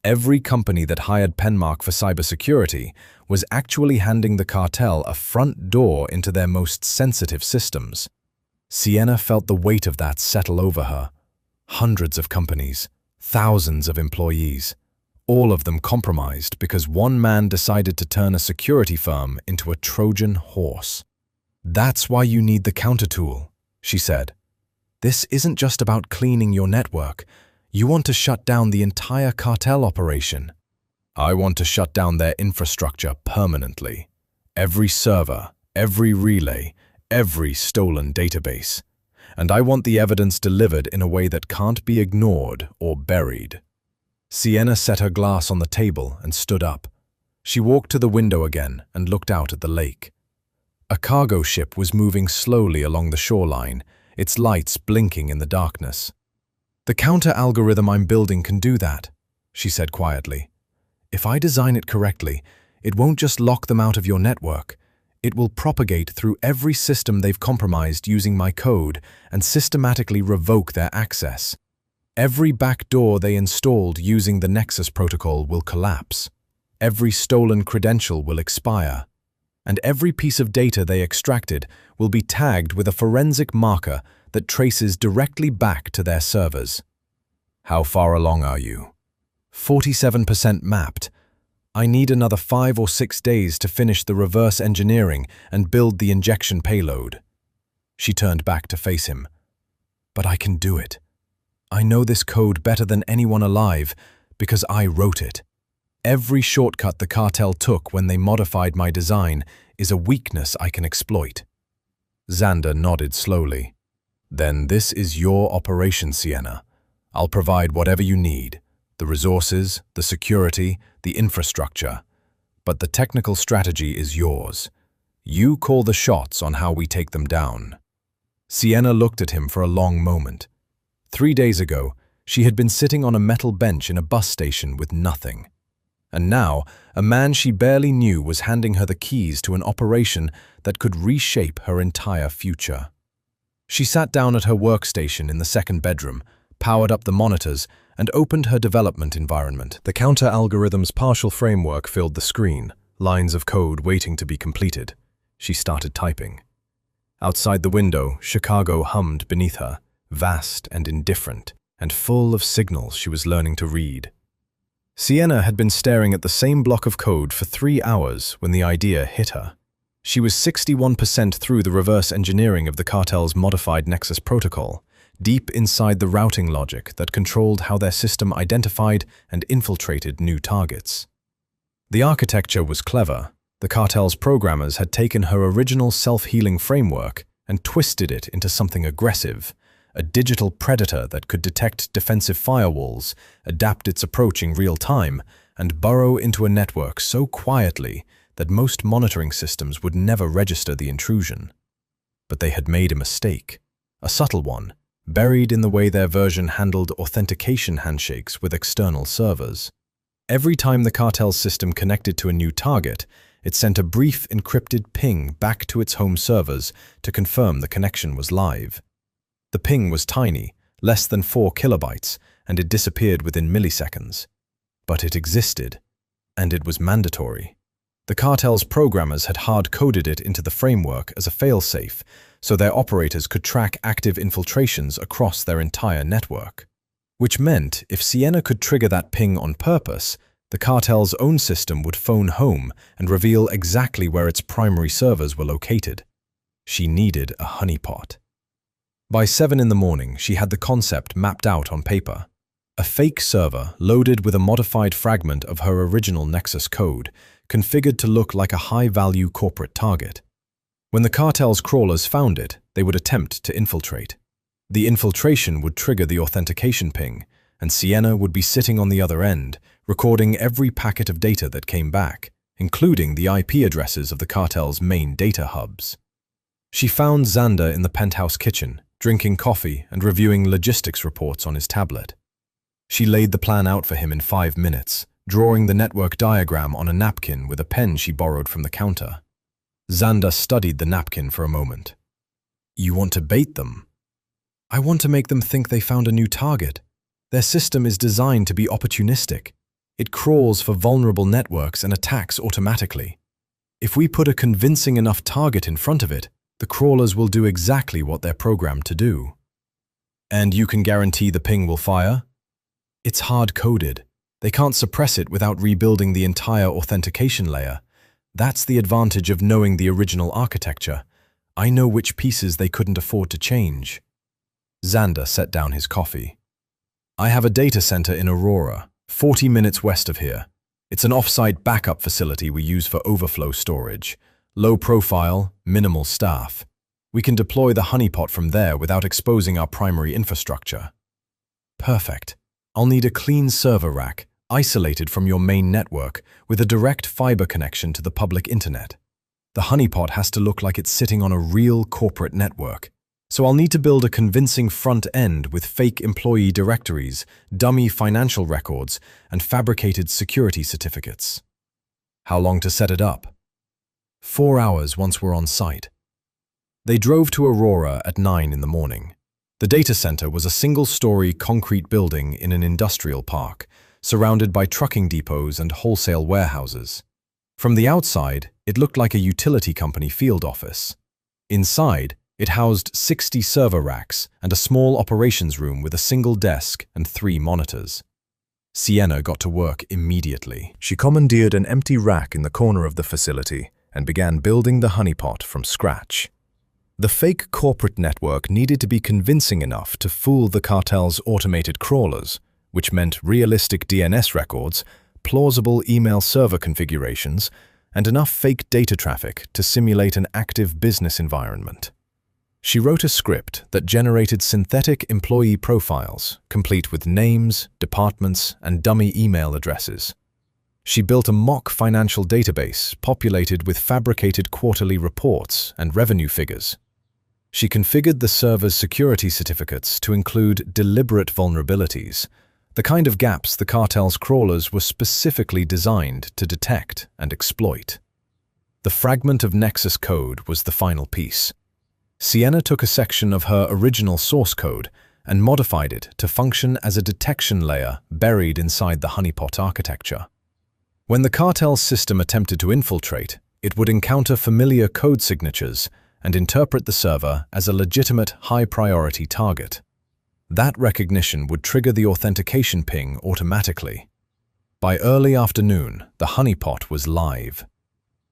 Every company that hired Penmark for cybersecurity was actually handing the cartel a front door into their most sensitive systems." Sienna felt the weight of that settle over her. Hundreds of companies, thousands of employees, all of them compromised because one man decided to turn a security firm into a Trojan horse. "That's why you need the counter-tool," she said. "This isn't just about cleaning your network. You want to shut down the entire cartel operation." "I want to shut down their infrastructure permanently. Every server, every relay, every stolen database. And I want the evidence delivered in a way that can't be ignored or buried." Sienna set her glass on the table and stood up. She walked to the window again and looked out at the lake. A cargo ship was moving slowly along the shoreline, its lights blinking in the darkness. "The counter-algorithm I'm building can do that," she said quietly. "If I design it correctly, it won't just lock them out of your network. It will propagate through every system they've compromised using my code and systematically revoke their access. Every backdoor they installed using the Nexus protocol will collapse. Every stolen credential will expire. And every piece of data they extracted will be tagged with a forensic marker that traces directly back to their servers." "How far along are you?" 47% mapped. I need another 5 or 6 days to finish the reverse engineering and build the injection payload." She turned back to face him. "But I can do it. I know this code better than anyone alive because I wrote it. Every shortcut the cartel took when they modified my design is a weakness I can exploit." Xander nodded slowly. "Then this is your operation, Sienna. I'll provide whatever you need. The resources, the security, the infrastructure. But the technical strategy is yours. You call the shots on how we take them down." Sienna looked at him for a long moment. 3 days ago, she had been sitting on a metal bench in a bus station with nothing. And now, a man she barely knew was handing her the keys to an operation that could reshape her entire future. She sat down at her workstation in the second bedroom, powered up the monitors, and opened her development environment. The counter-algorithm's partial framework filled the screen, lines of code waiting to be completed. She started typing. Outside the window, Chicago hummed beneath her, vast and indifferent, and full of signals she was learning to read. Sienna had been staring at the same block of code for 3 hours when the idea hit her. She was 61% through the reverse engineering of the cartel's modified Nexus protocol, deep inside the routing logic that controlled how their system identified and infiltrated new targets. The architecture was clever. The cartel's programmers had taken her original self-healing framework and twisted it into something aggressive, a digital predator that could detect defensive firewalls, adapt its approach in real time, and burrow into a network so quietly that most monitoring systems would never register the intrusion. But they had made a mistake, a subtle one, buried in the way their version handled authentication handshakes with external servers. Every time the cartel's system connected to a new target, it sent a brief encrypted ping back to its home servers to confirm the connection was live. The ping was tiny, less than 4 kilobytes, and it disappeared within milliseconds. But it existed, and it was mandatory. The cartel's programmers had hard-coded it into the framework as a failsafe, so their operators could track active infiltrations across their entire network. Which meant if Sienna could trigger that ping on purpose, the cartel's own system would phone home and reveal exactly where its primary servers were located. She needed a honeypot. By 7 in the morning, she had the concept mapped out on paper. A fake server loaded with a modified fragment of her original Nexus code, configured to look like a high-value corporate target. When the cartel's crawlers found it, they would attempt to infiltrate. The infiltration would trigger the authentication ping, and Sienna would be sitting on the other end, recording every packet of data that came back, including the IP addresses of the cartel's main data hubs. She found Xander in the penthouse kitchen, drinking coffee and reviewing logistics reports on his tablet. She laid the plan out for him in 5 minutes, drawing the network diagram on a napkin with a pen she borrowed from the counter. Xander studied the napkin for a moment. "You want to bait them?" "I want to make them think they found a new target. Their system is designed to be opportunistic. It crawls for vulnerable networks and attacks automatically. If we put a convincing enough target in front of it, the crawlers will do exactly what they're programmed to do." "And you can guarantee the ping will fire?" "It's hard-coded. They can't suppress it without rebuilding the entire authentication layer. That's the advantage of knowing the original architecture. I know which pieces they couldn't afford to change." Xander set down his coffee. "I have a data center in Aurora, 40 minutes west of here. It's an off-site backup facility we use for overflow storage. Low profile, minimal staff. We can deploy the honeypot from there without exposing our primary infrastructure." "Perfect. I'll need a clean server rack, isolated from your main network, with a direct fiber connection to the public internet. The honeypot has to look like it's sitting on a real corporate network. So I'll need to build a convincing front end with fake employee directories, dummy financial records, and fabricated security certificates." "How long to set it up?" 4 hours once we're on site." They drove to Aurora at 9 in the morning. The data center was a single-story concrete building in an industrial park, surrounded by trucking depots and wholesale warehouses. From the outside, it looked like a utility company field office. Inside, it housed 60 server racks and a small operations room with a single desk and 3 monitors. Sienna got to work immediately. She commandeered an empty rack in the corner of the facility and began building the honeypot from scratch. The fake corporate network needed to be convincing enough to fool the cartel's automated crawlers, which meant realistic DNS records, plausible email server configurations, and enough fake data traffic to simulate an active business environment. She wrote a script that generated synthetic employee profiles, complete with names, departments, and dummy email addresses. She built a mock financial database populated with fabricated quarterly reports and revenue figures. She configured the server's security certificates to include deliberate vulnerabilities, the kind of gaps the cartel's crawlers were specifically designed to detect and exploit. The fragment of Nexus code was the final piece. Sienna took a section of her original source code and modified it to function as a detection layer buried inside the honeypot architecture. When the cartel's system attempted to infiltrate, it would encounter familiar code signatures and interpret the server as a legitimate high-priority target. That recognition would trigger the authentication ping automatically. By early afternoon, the honeypot was live.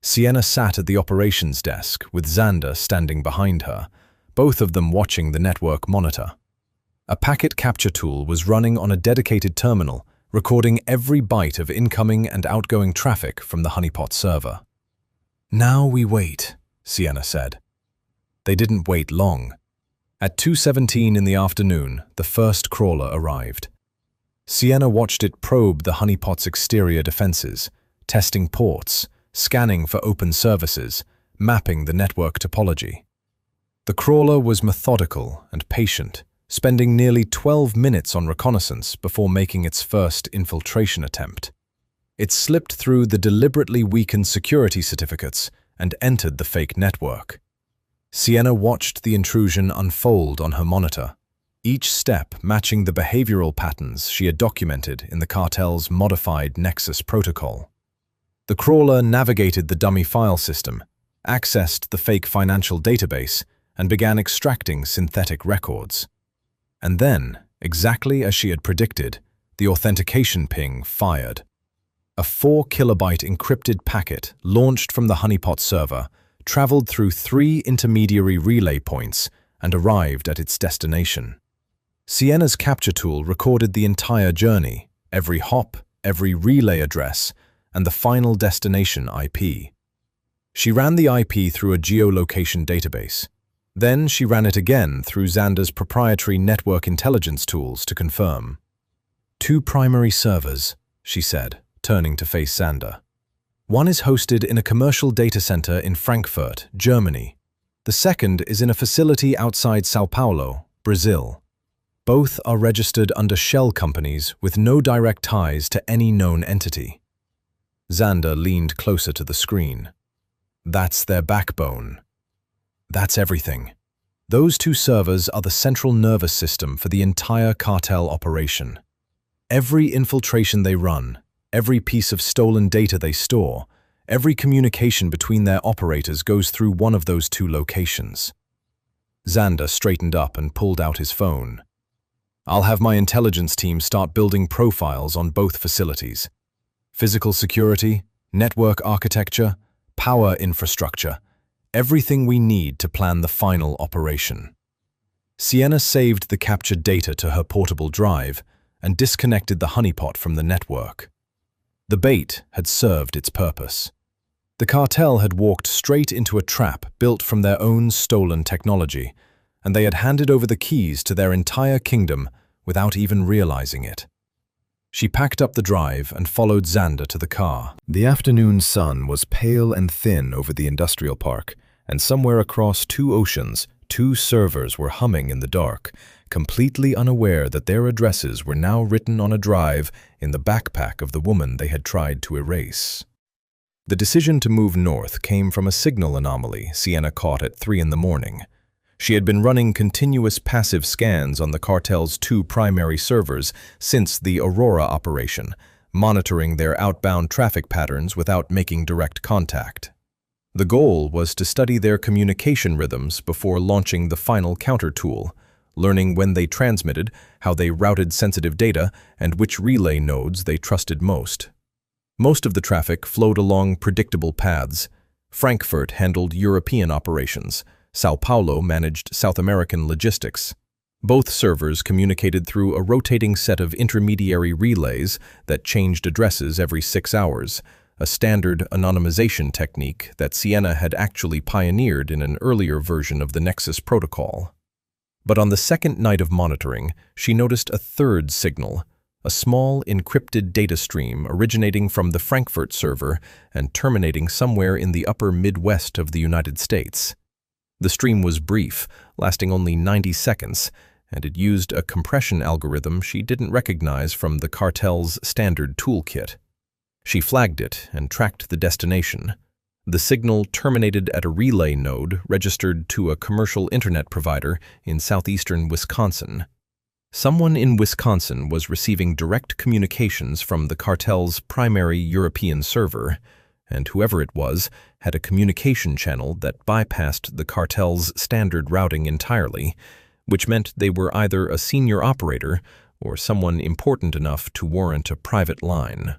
Sienna sat at the operations desk with Xander standing behind her, both of them watching the network monitor. A packet capture tool was running on a dedicated terminal, recording every byte of incoming and outgoing traffic from the honeypot server. "Now we wait," Sienna said. They didn't wait long. At 2:17 in the afternoon, the first crawler arrived. Sienna watched it probe the honeypot's exterior defenses, testing ports, scanning for open services, mapping the network topology. The crawler was methodical and patient, spending nearly 12 minutes on reconnaissance before making its first infiltration attempt. It slipped through the deliberately weakened security certificates and entered the fake network. Sienna watched the intrusion unfold on her monitor, each step matching the behavioral patterns she had documented in the cartel's modified Nexus protocol. The crawler navigated the dummy file system, accessed the fake financial database, and began extracting synthetic records. And then, exactly as she had predicted, the authentication ping fired. A 4-kilobyte encrypted packet launched from the honeypot server traveled through 3 intermediary relay points and arrived at its destination. Sienna's capture tool recorded the entire journey, every hop, every relay address, and the final destination IP. She ran the IP through a geolocation database. Then she ran it again through Xander's proprietary network intelligence tools to confirm. 2 primary servers, she said, turning to face Xander. One is hosted in a commercial data center in Frankfurt, Germany. The second is in a facility outside São Paulo, Brazil. Both are registered under shell companies with no direct ties to any known entity. Xander leaned closer to the screen. That's their backbone. That's everything. Those 2 servers are the central nervous system for the entire cartel operation. Every infiltration they run, every piece of stolen data they store, every communication between their operators goes through one of those 2 locations. Xander straightened up and pulled out his phone. I'll have my intelligence team start building profiles on both facilities. Physical security, network architecture, power infrastructure, everything we need to plan the final operation. Sienna saved the captured data to her portable drive and disconnected the honeypot from the network. The bait had served its purpose. The cartel had walked straight into a trap built from their own stolen technology, and they had handed over the keys to their entire kingdom without even realizing it. She packed up the drive and followed Xander to the car. The afternoon sun was pale and thin over the industrial park, and somewhere across 2 oceans, 2 servers were humming in the dark, completely unaware that their addresses were now written on a drive in the backpack of the woman they had tried to erase. The decision to move north came from a signal anomaly Sienna caught at 3 in the morning. She had been running continuous passive scans on the cartel's 2 primary servers since the Aurora operation, monitoring their outbound traffic patterns without making direct contact. The goal was to study their communication rhythms before launching the final counter tool, learning when they transmitted, how they routed sensitive data, and which relay nodes they trusted most. Most of the traffic flowed along predictable paths. Frankfurt handled European operations. São Paulo managed South American logistics. Both servers communicated through a rotating set of intermediary relays that changed addresses every 6 hours, a standard anonymization technique that Sienna had actually pioneered in an earlier version of the Nexus protocol. But on the second night of monitoring, she noticed a third signal, a small encrypted data stream originating from the Frankfurt server and terminating somewhere in the upper Midwest of the United States. The stream was brief, lasting only 90 seconds, and it used a compression algorithm she didn't recognize from the cartel's standard toolkit. She flagged it and tracked the destination. The signal terminated at a relay node registered to a commercial internet provider in southeastern Wisconsin. Someone in Wisconsin was receiving direct communications from the cartel's primary European server, and whoever it was had a communication channel that bypassed the cartel's standard routing entirely, which meant they were either a senior operator or someone important enough to warrant a private line.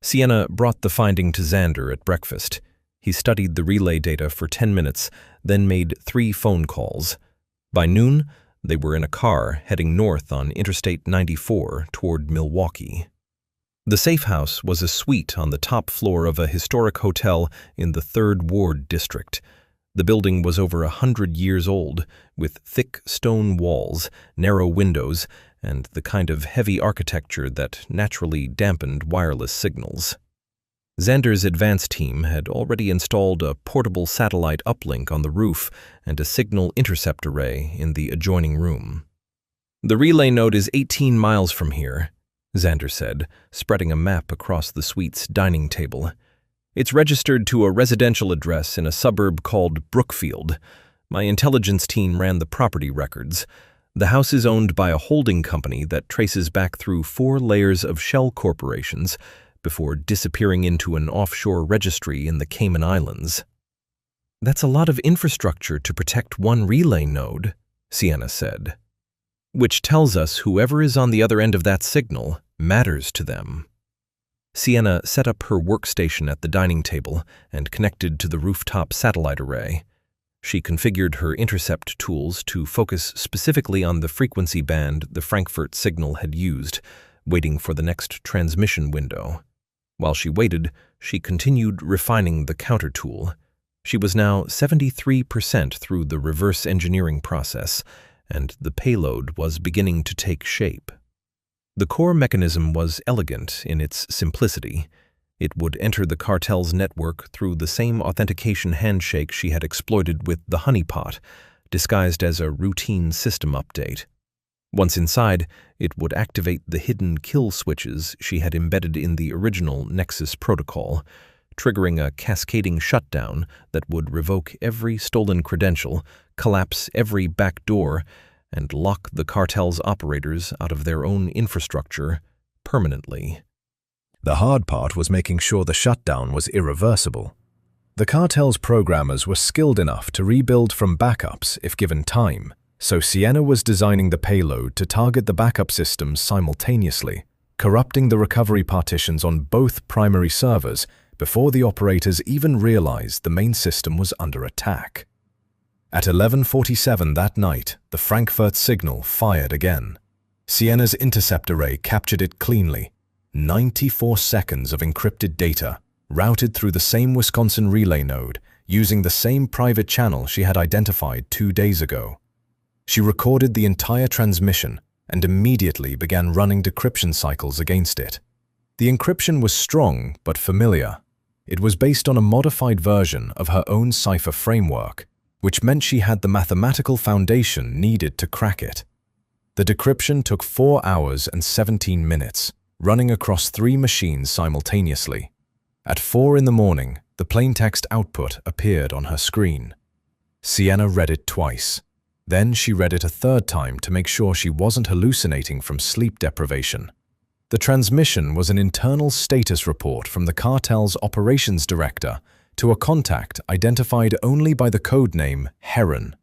Sienna brought the finding to Xander at breakfast. He studied the relay data for 10 minutes, then made 3 phone calls. By noon, they were in a car heading north on Interstate 94 toward Milwaukee. The safe house was a suite on the top floor of a historic hotel in the 3rd Ward district. The building was over 100 years old, with thick stone walls, narrow windows, and the kind of heavy architecture that naturally dampened wireless signals. Xander's advance team had already installed a portable satellite uplink on the roof and a signal intercept array in the adjoining room. "The relay node is 18 miles from here," Xander said, spreading a map across the suite's dining table. "It's registered to a residential address in a suburb called Brookfield. My intelligence team ran the property records. The house is owned by a holding company that traces back through 4 layers of shell corporations before disappearing into an offshore registry in the Cayman Islands." "That's a lot of infrastructure to protect one relay node," Sienna said. "Which tells us whoever is on the other end of that signal matters to them." Sienna set up her workstation at the dining table and connected to the rooftop satellite array. She configured her intercept tools to focus specifically on the frequency band the Frankfurt signal had used, waiting for the next transmission window. While she waited, she continued refining the counter tool. She was now 73% through the reverse engineering process, and the payload was beginning to take shape. The core mechanism was elegant in its simplicity. It would enter the cartel's network through the same authentication handshake she had exploited with the honeypot, disguised as a routine system update. Once inside, it would activate the hidden kill switches she had embedded in the original Nexus protocol, triggering a cascading shutdown that would revoke every stolen credential, collapse every back door, and lock the cartel's operators out of their own infrastructure permanently. The hard part was making sure the shutdown was irreversible. The cartel's programmers were skilled enough to rebuild from backups if given time, so Sienna was designing the payload to target the backup systems simultaneously, corrupting the recovery partitions on both primary servers before the operators even realized the main system was under attack. At 11:47 that night, the Frankfurt signal fired again. Sienna's intercept array captured it cleanly. 94 seconds of encrypted data, routed through the same Wisconsin relay node, using the same private channel she had identified 2 days ago. She recorded the entire transmission and immediately began running decryption cycles against it. The encryption was strong but familiar. It was based on a modified version of her own cipher framework, which meant she had the mathematical foundation needed to crack it. The decryption took 4 hours and 17 minutes, running across 3 machines simultaneously. At 4 in the morning, the plaintext output appeared on her screen. Sienna read it twice. Then she read it a 3rd time to make sure she wasn't hallucinating from sleep deprivation. The transmission was an internal status report from the cartel's operations director to a contact identified only by the codename Heron.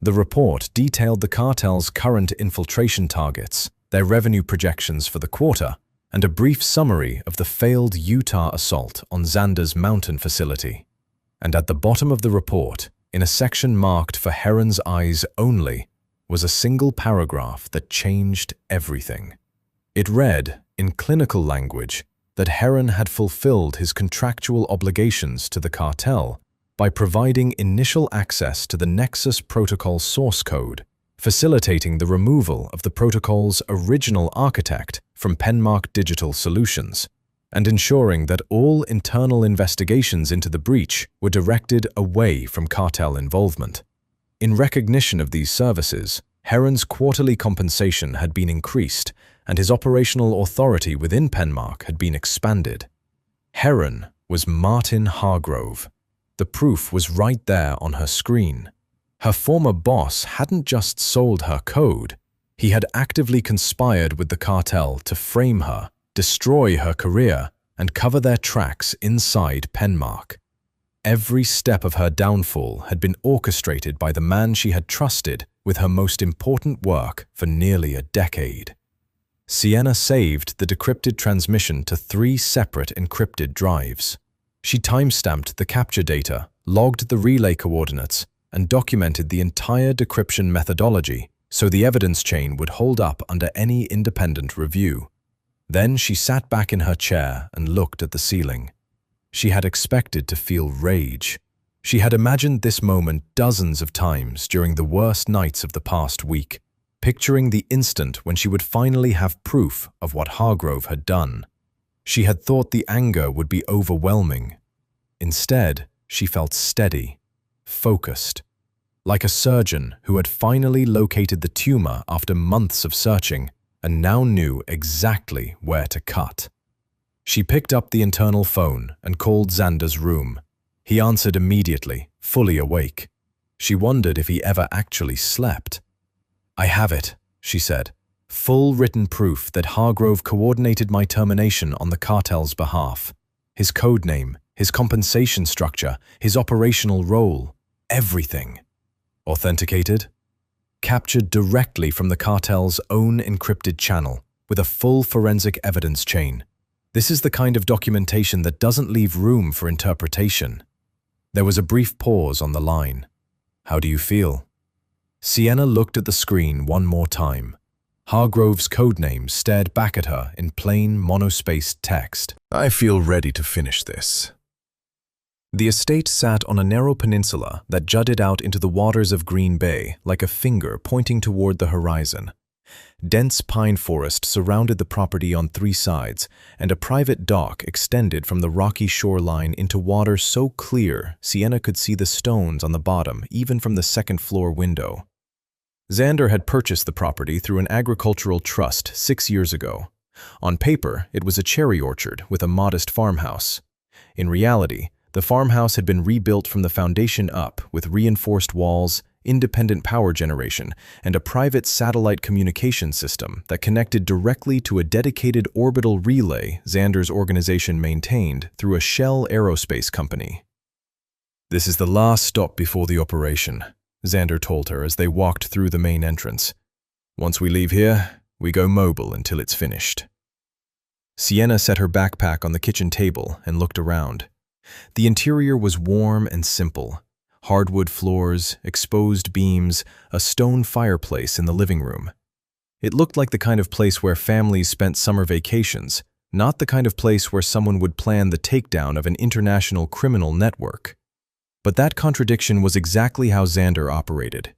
The report detailed the cartel's current infiltration targets, their revenue projections for the quarter, and a brief summary of the failed Utah assault on Xander's mountain facility. And at the bottom of the report, in a section marked for Heron's eyes only, was a single paragraph that changed everything. It read, in clinical language, that Heron had fulfilled his contractual obligations to the cartel by providing initial access to the Nexus protocol source code, facilitating the removal of the protocol's original architect from Penmark Digital Solutions, and ensuring that all internal investigations into the breach were directed away from cartel involvement. In recognition of these services, Heron's quarterly compensation had been increased, and his operational authority within Penmark had been expanded. Heron was Martin Hargrove. The proof was right there on her screen. Her former boss hadn't just sold her code. He had actively conspired with the cartel to frame her, destroy her career, and cover their tracks inside Penmark. Every step of her downfall had been orchestrated by the man she had trusted with her most important work for nearly a decade. Sienna saved the decrypted transmission to 3 separate encrypted drives. She timestamped the capture data, logged the relay coordinates, and documented the entire decryption methodology so the evidence chain would hold up under any independent review. Then she sat back in her chair and looked at the ceiling. She had expected to feel rage. She had imagined this moment dozens of times during the worst nights of the past week, picturing the instant when she would finally have proof of what Hargrove had done. She had thought the anger would be overwhelming. Instead, she felt steady, focused, like a surgeon who had finally located the tumor after months of searching and now knew exactly where to cut. She picked up the internal phone and called Xander's room. He answered immediately, fully awake. She wondered if he ever actually slept. "I have it," she said. "Full written proof that Hargrove coordinated my termination on the cartel's behalf. His code name, his compensation structure, his operational role, everything. Authenticated? Captured directly from the cartel's own encrypted channel, with a full forensic evidence chain. This is the kind of documentation that doesn't leave room for interpretation." There was a brief pause on the line. "How do you feel?" Sienna looked at the screen one more time. Hargrove's codename stared back at her in plain monospaced text. "I feel ready to finish this." The estate sat on a narrow peninsula that jutted out into the waters of Green Bay like a finger pointing toward the horizon. Dense pine forest surrounded the property on 3 sides, and a private dock extended from the rocky shoreline into water so clear Sienna could see the stones on the bottom even from the second-floor window. Xander had purchased the property through an agricultural trust 6 years ago. On paper, it was a cherry orchard with a modest farmhouse. In reality, the farmhouse had been rebuilt from the foundation up with reinforced walls, independent power generation, and a private satellite communication system that connected directly to a dedicated orbital relay Xander's organization maintained through a Shell Aerospace company. "This is the last stop before the operation," Xander told her as they walked through the main entrance. "Once we leave here, we go mobile until it's finished." Sienna set her backpack on the kitchen table and looked around. The interior was warm and simple. Hardwood floors, exposed beams, a stone fireplace in the living room. It looked like the kind of place where families spent summer vacations, not the kind of place where someone would plan the takedown of an international criminal network. But that contradiction was exactly how Xander operated.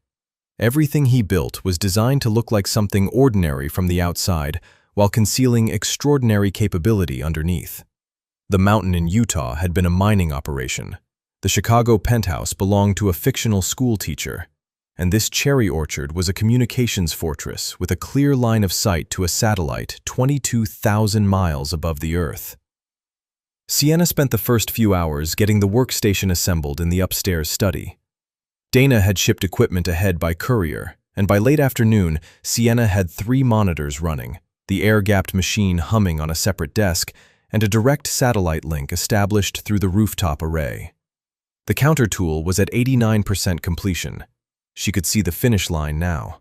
Everything he built was designed to look like something ordinary from the outside, while concealing extraordinary capability underneath. The mountain in Utah had been a mining operation. The Chicago penthouse belonged to a fictional school teacher, and this cherry orchard was a communications fortress with a clear line of sight to a satellite 22,000 miles above the Earth. Sienna spent the first few hours getting the workstation assembled in the upstairs study. Dana had shipped equipment ahead by courier, and by late afternoon, Sienna had 3 monitors running, the air-gapped machine humming on a separate desk, and a direct satellite link established through the rooftop array. The counter tool was at 89% completion. She could see the finish line now.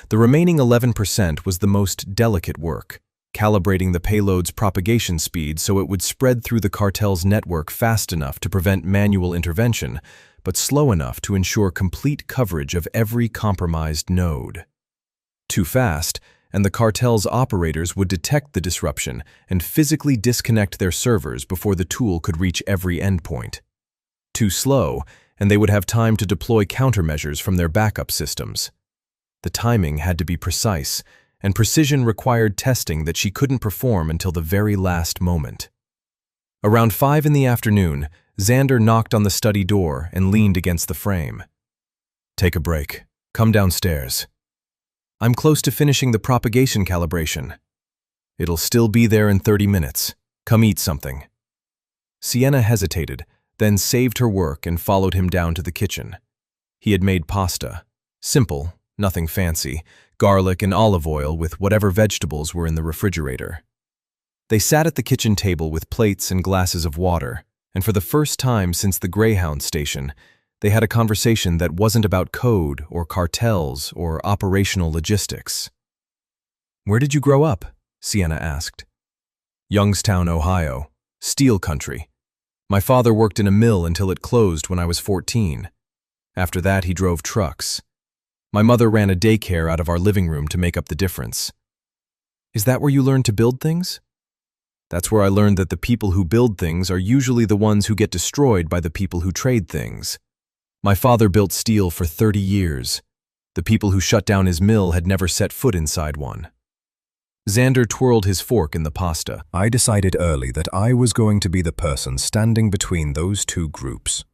The remaining 11% was the most delicate work, calibrating the payload's propagation speed so it would spread through the cartel's network fast enough to prevent manual intervention, but slow enough to ensure complete coverage of every compromised node. Too fast, and the cartel's operators would detect the disruption and physically disconnect their servers before the tool could reach every endpoint. Too slow, and they would have time to deploy countermeasures from their backup systems. The timing had to be precise, and precision required testing that she couldn't perform until the very last moment. Around 5 in the afternoon, Xander knocked on the study door and leaned against the frame. "Take a break. Come downstairs." "I'm close to finishing the propagation calibration." "It'll still be there in 30 minutes. Come eat something." Sienna hesitated, then saved her work and followed him down to the kitchen. He had made pasta. Simple, nothing fancy, garlic and olive oil with whatever vegetables were in the refrigerator. They sat at the kitchen table with plates and glasses of water, and for the first time since the Greyhound station, they had a conversation that wasn't about code or cartels or operational logistics. "Where did you grow up?" Sienna asked. "Youngstown, Ohio. Steel country. My father worked in a mill until it closed when I was 14. After that, he drove trucks. My mother ran a daycare out of our living room to make up the difference." "Is that where you learned to build things?" "That's where I learned that the people who build things are usually the ones who get destroyed by the people who trade things. My father built steel for 30 years. The people who shut down his mill had never set foot inside one." Xander twirled his fork in the pasta. I decided early that I was going to be the person standing between those two groups.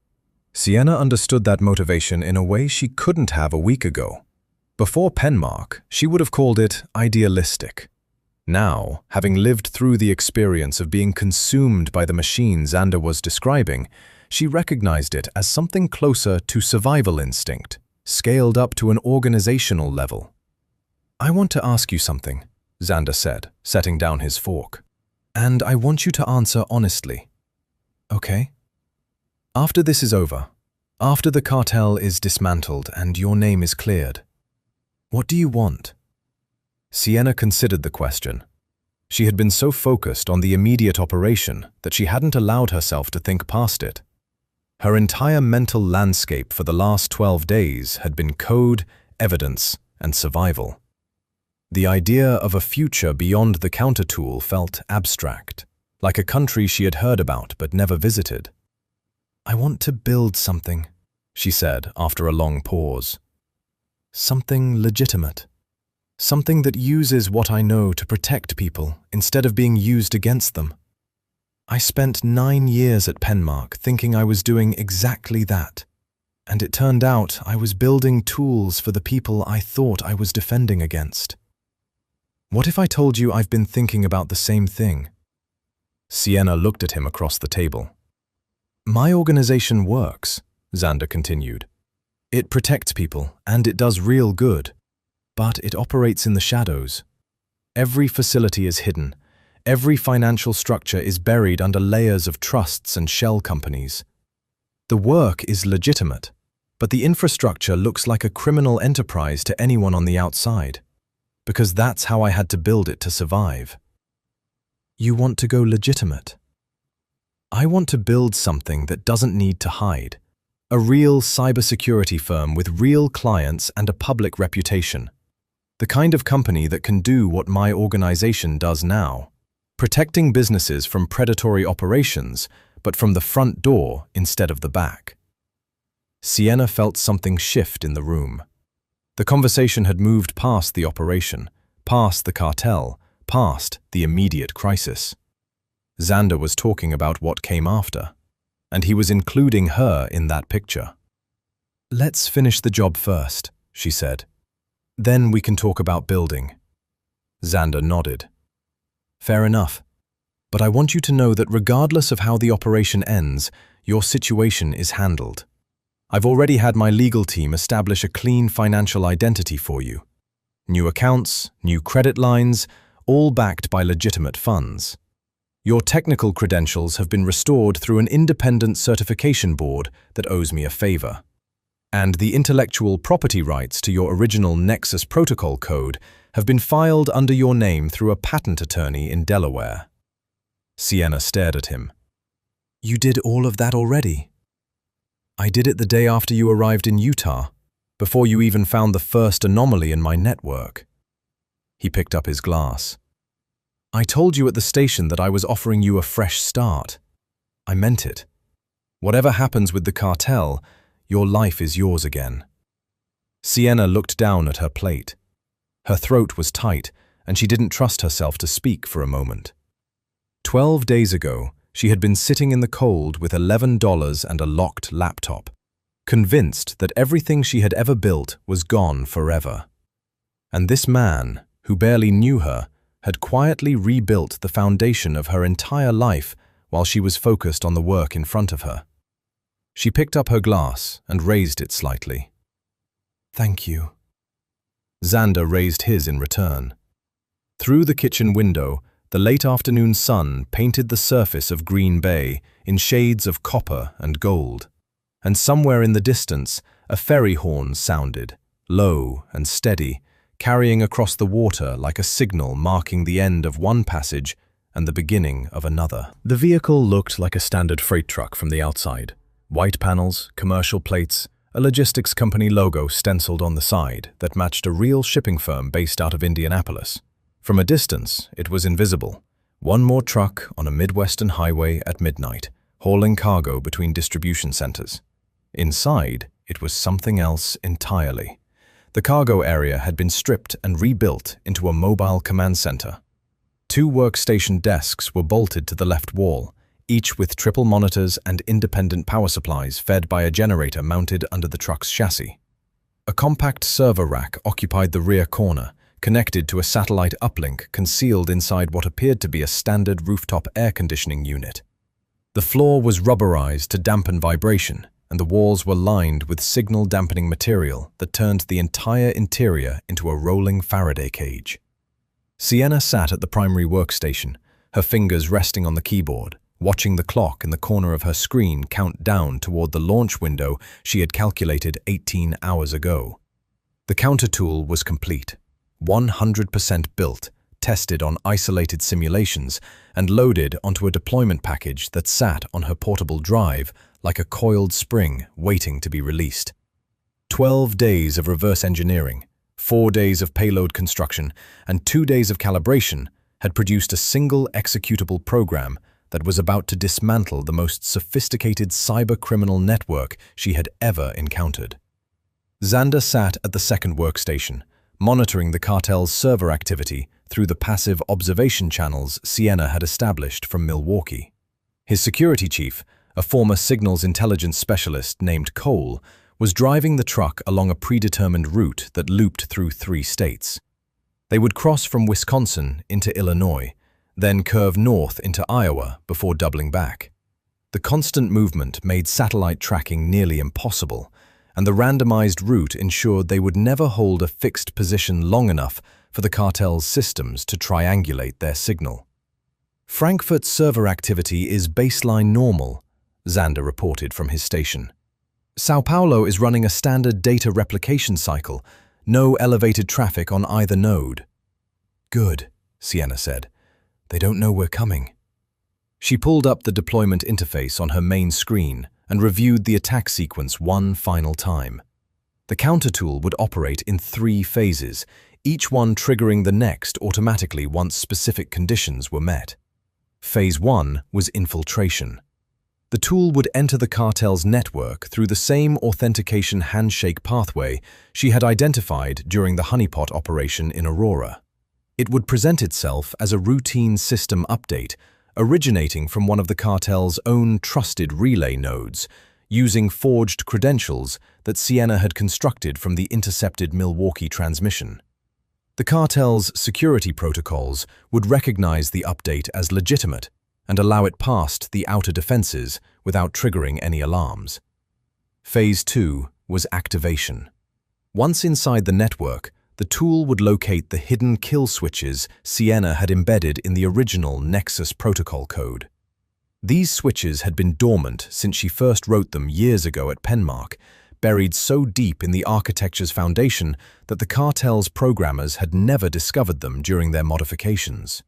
Sienna understood that motivation in a way she couldn't have a week ago. Before Penmark, she would have called it idealistic. Now, having lived through the experience of being consumed by the machine Xander was describing, she recognized it as something closer to survival instinct, scaled up to an organizational level. "I want to ask you something," Xander said, setting down his fork. "And I want you to answer honestly. Okay? After this is over, after the cartel is dismantled and your name is cleared, what do you want?" Sienna considered the question. She had been so focused on the immediate operation that she hadn't allowed herself to think past it. Her entire mental landscape for the last 12 days had been code, evidence, and survival. The idea of a future beyond the counter-tool felt abstract, like a country she had heard about but never visited. "I want to build something," she said after a long pause. "Something legitimate. Something that uses what I know to protect people instead of being used against them. I spent 9 years at Penmark thinking I was doing exactly that, and it turned out I was building tools for the people I thought I was defending against. What if I told you I've been thinking about the same thing?" Sienna looked at him across the table. "My organization works," Xander continued. "It protects people, and it does real good. But it operates in the shadows. Every facility is hidden. Every financial structure is buried under layers of trusts and shell companies. The work is legitimate, but the infrastructure looks like a criminal enterprise to anyone on the outside, because that's how I had to build it to survive." "You want to go legitimate?" "I want to build something that doesn't need to hide. A real cybersecurity firm with real clients and a public reputation. The kind of company that can do what my organization does now, protecting businesses from predatory operations, but from the front door instead of the back." Sienna felt something shift in the room. The conversation had moved past the operation, past the cartel, past the immediate crisis. Xander was talking about what came after, and he was including her in that picture. "Let's finish the job first," she said. "Then we can talk about building." Xander nodded. "Fair enough. But I want you to know that regardless of how the operation ends, your situation is handled. I've already had my legal team establish a clean financial identity for you. New accounts, new credit lines, all backed by legitimate funds. Your technical credentials have been restored through an independent certification board that owes me a favor. And the intellectual property rights to your original Nexus protocol code have been filed under your name through a patent attorney in Delaware." Sienna stared at him. "You did all of that already?" "I did it the day after you arrived in Utah, before you even found the first anomaly in my network." He picked up his glass. "I told you at the station that I was offering you a fresh start. I meant it. Whatever happens with the cartel, your life is yours again." Sienna looked down at her plate. Her throat was tight, and she didn't trust herself to speak for a moment. 12 days ago, she had been sitting in the cold with $11 and a locked laptop, convinced that everything she had ever built was gone forever. And this man, who barely knew her, had quietly rebuilt the foundation of her entire life while she was focused on the work in front of her. She picked up her glass and raised it slightly. "Thank you." Xander raised his in return. Through the kitchen window, The late afternoon sun painted the surface of Green Bay in shades of copper and gold. And somewhere in the distance, a ferry horn sounded, low and steady, carrying across the water like a signal marking the end of one passage and the beginning of another. The vehicle looked like a standard freight truck from the outside. White panels, commercial plates, a logistics company logo stenciled on the side that matched a real shipping firm based out of Indianapolis. From a distance, it was invisible. One more truck on a Midwestern highway at midnight, hauling cargo between distribution centers. Inside, it was something else entirely. The cargo area had been stripped and rebuilt into a mobile command center. 2 workstation desks were bolted to the left wall, each with triple monitors and independent power supplies fed by a generator mounted under the truck's chassis. A compact server rack occupied the rear corner, connected to a satellite uplink concealed inside what appeared to be a standard rooftop air conditioning unit. The floor was rubberized to dampen vibration, and the walls were lined with signal-dampening material that turned the entire interior into a rolling Faraday cage. Sienna sat at the primary workstation, her fingers resting on the keyboard, watching the clock in the corner of her screen count down toward the launch window she had calculated 18 hours ago. The counter tool was complete, 100% built, tested on isolated simulations, and loaded onto a deployment package that sat on her portable drive like a coiled spring waiting to be released. 12 days of reverse engineering, 4 days of payload construction, and 2 days of calibration had produced a single executable program that was about to dismantle the most sophisticated cyber-criminal network she had ever encountered. Xander sat at the second workstation, monitoring the cartel's server activity through the passive observation channels Sienna had established from Milwaukee. His security chief, a former signals intelligence specialist named Cole, was driving the truck along a predetermined route that looped through 3 states. They would cross from Wisconsin into Illinois, then curve north into Iowa before doubling back. The constant movement made satellite tracking nearly impossible, and the randomized route ensured they would never hold a fixed position long enough for the cartel's systems to triangulate their signal. Frankfurt's server activity is baseline normal, Xander reported from his station. Sao Paulo is running a standard data replication cycle, no elevated traffic on either node. Good, Sienna said. They don't know we're coming. She pulled up the deployment interface on her main screen and reviewed the attack sequence one final time. The counter tool would operate in 3 phases, each one triggering the next automatically once specific conditions were met. Phase 1 was infiltration. The tool would enter the cartel's network through the same authentication handshake pathway she had identified during the honeypot operation in Aurora. It would present itself as a routine system update, originating from one of the cartel's own trusted relay nodes, using forged credentials that Sienna had constructed from the intercepted Milwaukee transmission. The cartel's security protocols would recognize the update as legitimate and allow it past the outer defenses without triggering any alarms. Phase 2 was activation. Once inside the network, the tool would locate the hidden kill switches Sienna had embedded in the original Nexus protocol code. These switches had been dormant since she first wrote them years ago at Penmark, buried so deep in the architecture's foundation that the cartel's programmers had never discovered them during their modifications.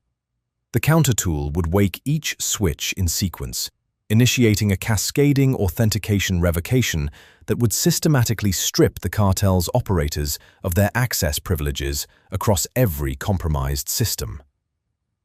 The counter tool would wake each switch in sequence, initiating a cascading authentication revocation that would systematically strip the cartel's operators of their access privileges across every compromised system.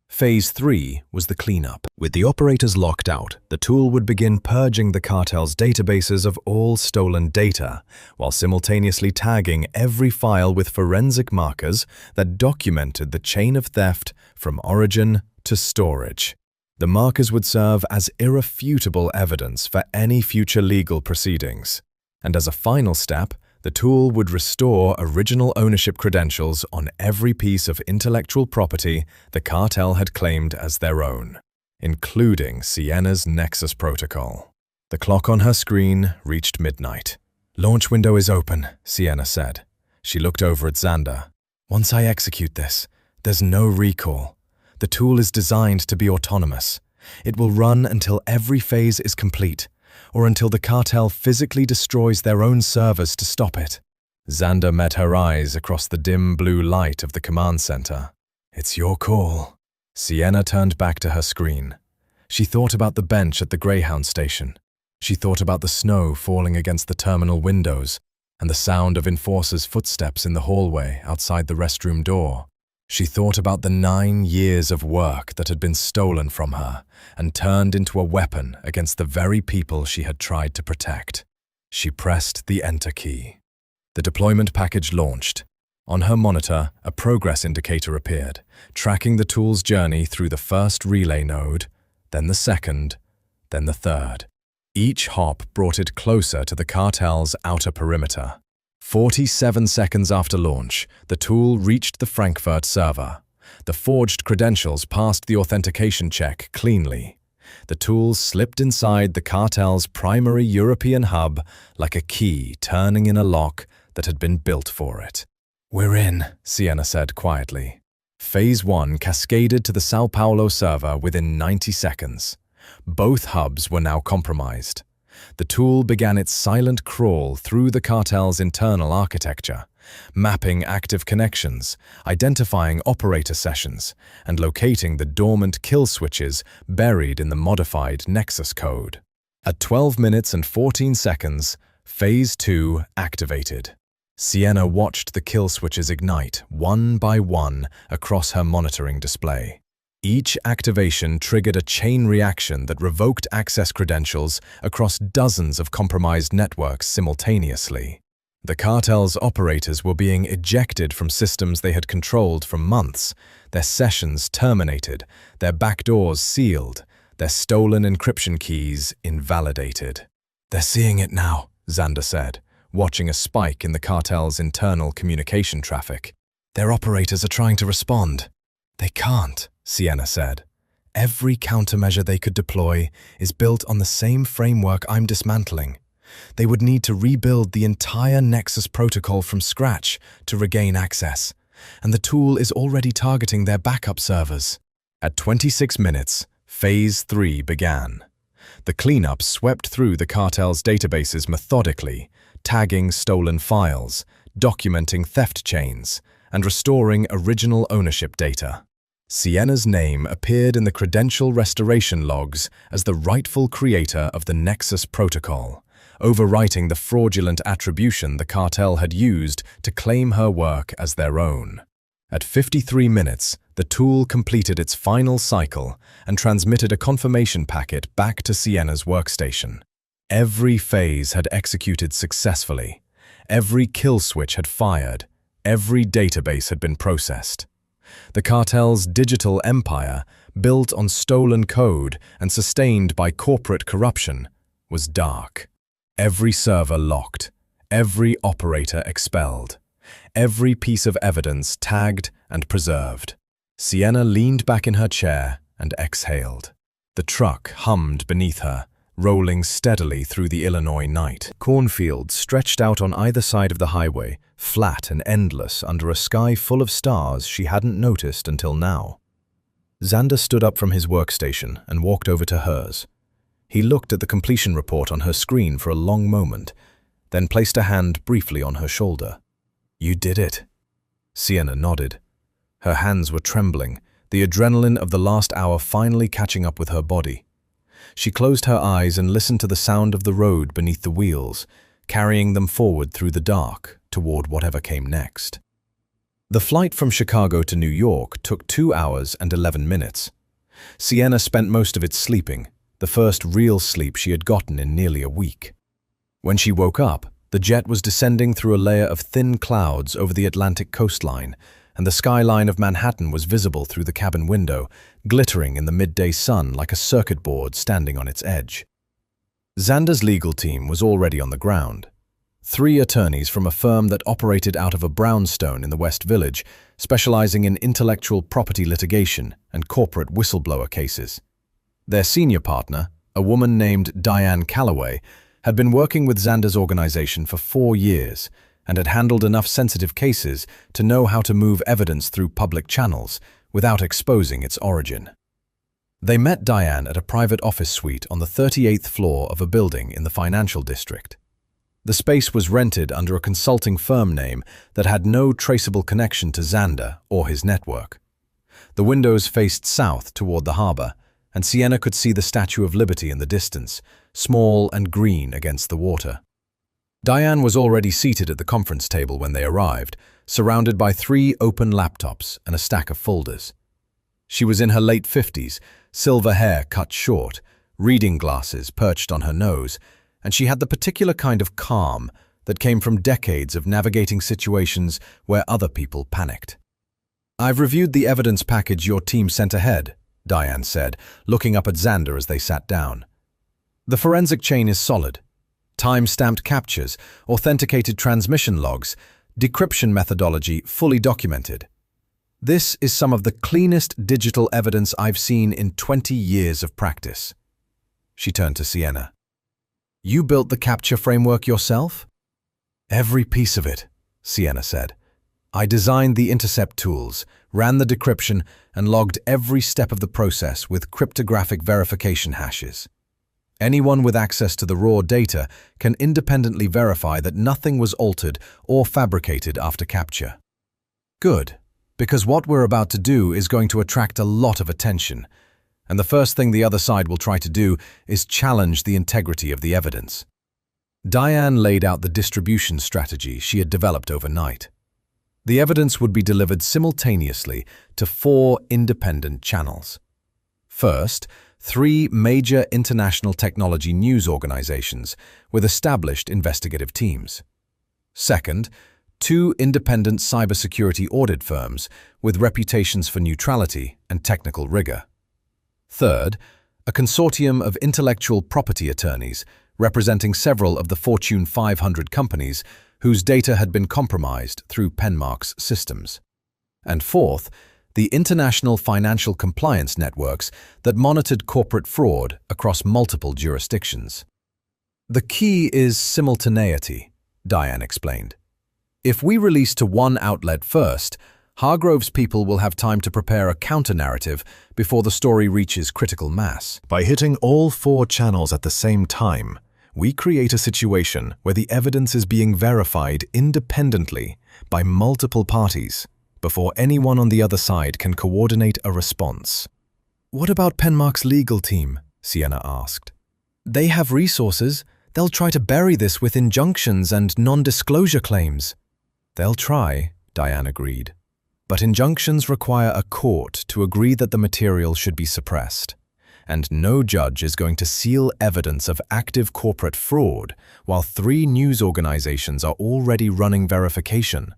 Phase 3 was the cleanup. With the operators locked out, the tool would begin purging the cartel's databases of all stolen data, while simultaneously tagging every file with forensic markers that documented the chain of theft from origin to storage. The markers would serve as irrefutable evidence for any future legal proceedings. And as a final step, the tool would restore original ownership credentials on every piece of intellectual property the cartel had claimed as their own, including Sienna's Nexus protocol. The clock on her screen reached midnight. "Launch window is open," Sienna said. She looked over at Xander. "Once I execute this, there's no recall. The tool is designed to be autonomous. It will run until every phase is complete, or until the cartel physically destroys their own servers to stop it. Xander met her eyes across the dim blue light of the command center. It's your call. Sienna turned back to her screen. She thought about the bench at the Greyhound station. She thought about the snow falling against the terminal windows and the sound of enforcers' footsteps in the hallway outside the restroom door. She thought about the 9 years of work that had been stolen from her and turned into a weapon against the very people she had tried to protect. She pressed the Enter key. The deployment package launched. On her monitor, a progress indicator appeared, tracking the tool's journey through the first relay node, then the second, then the third. Each hop brought it closer to the cartel's outer perimeter. 47 seconds after launch, the tool reached the Frankfurt server. The forged credentials passed the authentication check cleanly. The tool slipped inside the cartel's primary European hub like a key turning in a lock that had been built for it. We're in, Sienna said quietly. Phase 1 cascaded to the Sao Paulo server within 90 seconds. Both hubs were now compromised. The tool began its silent crawl through the cartel's internal architecture, mapping active connections, identifying operator sessions, and locating the dormant kill switches buried in the modified Nexus code. At 12 minutes and 14 seconds, Phase 2 activated. Sienna watched the kill switches ignite, one by one, across her monitoring display. Each activation triggered a chain reaction that revoked access credentials across dozens of compromised networks simultaneously. The cartel's operators were being ejected from systems they had controlled for months, their sessions terminated, their backdoors sealed, their stolen encryption keys invalidated. They're seeing it now, Xander said, watching a spike in the cartel's internal communication traffic. Their operators are trying to respond. They can't, Sienna said. Every countermeasure they could deploy is built on the same framework I'm dismantling. They would need to rebuild the entire Nexus protocol from scratch to regain access, and the tool is already targeting their backup servers. At 26 minutes, Phase 3 began. The cleanup swept through the cartel's databases methodically, tagging stolen files, documenting theft chains, and restoring original ownership data. Sienna's name appeared in the credential restoration logs as the rightful creator of the Nexus protocol, overwriting the fraudulent attribution the cartel had used to claim her work as their own. At 53 minutes, the tool completed its final cycle and transmitted a confirmation packet back to Sienna's workstation. Every phase had executed successfully. Every kill switch had fired. Every database had been processed. The cartel's digital empire, built on stolen code and sustained by corporate corruption, was dark. Every server locked, every operator expelled, every piece of evidence tagged and preserved. Sienna leaned back in her chair and exhaled. The truck hummed beneath her, rolling steadily through the Illinois night. Cornfields stretched out on either side of the highway, flat and endless under a sky full of stars she hadn't noticed until now. Xander stood up from his workstation and walked over to hers. He looked at the completion report on her screen for a long moment, then placed a hand briefly on her shoulder. "You did it." Sienna nodded. Her hands were trembling, the adrenaline of the last hour finally catching up with her body. She closed her eyes and listened to the sound of the road beneath the wheels, carrying them forward through the dark toward whatever came next. The flight from Chicago to New York took 2 hours and 11 minutes. Sienna spent most of it sleeping, the first real sleep she had gotten in nearly a week. When she woke up, the jet was descending through a layer of thin clouds over the Atlantic coastline, and the skyline of Manhattan was visible through the cabin window, glittering in the midday sun like a circuit board standing on its edge. Xander's legal team was already on the ground. 3 attorneys from a firm that operated out of a brownstone in the West Village, specializing in intellectual property litigation and corporate whistleblower cases. Their senior partner, a woman named Diane Calloway, had been working with Xander's organization for 4 years and had handled enough sensitive cases to know how to move evidence through public channels without exposing its origin. They met Diane at a private office suite on the 38th floor of a building in the financial district. The space was rented under a consulting firm name that had no traceable connection to Xander or his network. The windows faced south toward the harbor, and Sienna could see the Statue of Liberty in the distance, small and green against the water. Diane was already seated at the conference table when they arrived, surrounded by 3 open laptops and a stack of folders. She was in her late 50s, silver hair cut short, reading glasses perched on her nose, and she had the particular kind of calm that came from decades of navigating situations where other people panicked. "I've reviewed the evidence package your team sent ahead," Diane said, looking up at Xander as they sat down. "The forensic chain is solid. Time-stamped captures, authenticated transmission logs, decryption methodology fully documented. This is some of the cleanest digital evidence I've seen in 20 years of practice." She turned to Sienna. "You built the capture framework yourself?" "Every piece of it," Sienna said. "I designed the intercept tools, ran the decryption, and logged every step of the process with cryptographic verification hashes. Anyone with access to the raw data can independently verify that nothing was altered or fabricated after capture." "Good, because what we're about to do is going to attract a lot of attention, and the first thing the other side will try to do is challenge the integrity of the evidence." Diane laid out the distribution strategy she had developed overnight. The evidence would be delivered simultaneously to 4 independent channels. First, 3 major international technology news organizations with established investigative teams. Second, 2 independent cybersecurity audit firms with reputations for neutrality and technical rigor. Third, a consortium of intellectual property attorneys representing several of the Fortune 500 companies whose data had been compromised through Penmark's systems. And fourth, the international financial compliance networks that monitored corporate fraud across multiple jurisdictions. "The key is simultaneity," Diane explained. "If we release to one outlet first, Hargrove's people will have time to prepare a counter-narrative before the story reaches critical mass. By hitting all 4 channels at the same time, we create a situation where the evidence is being verified independently by multiple parties before anyone on the other side can coordinate a response." "What about Penmark's legal team?" Sienna asked. "They have resources. They'll try to bury this with injunctions and non-disclosure claims." "They'll try," Diane agreed. "But injunctions require a court to agree that the material should be suppressed. And no judge is going to seal evidence of active corporate fraud while 3 news organizations are already running verification.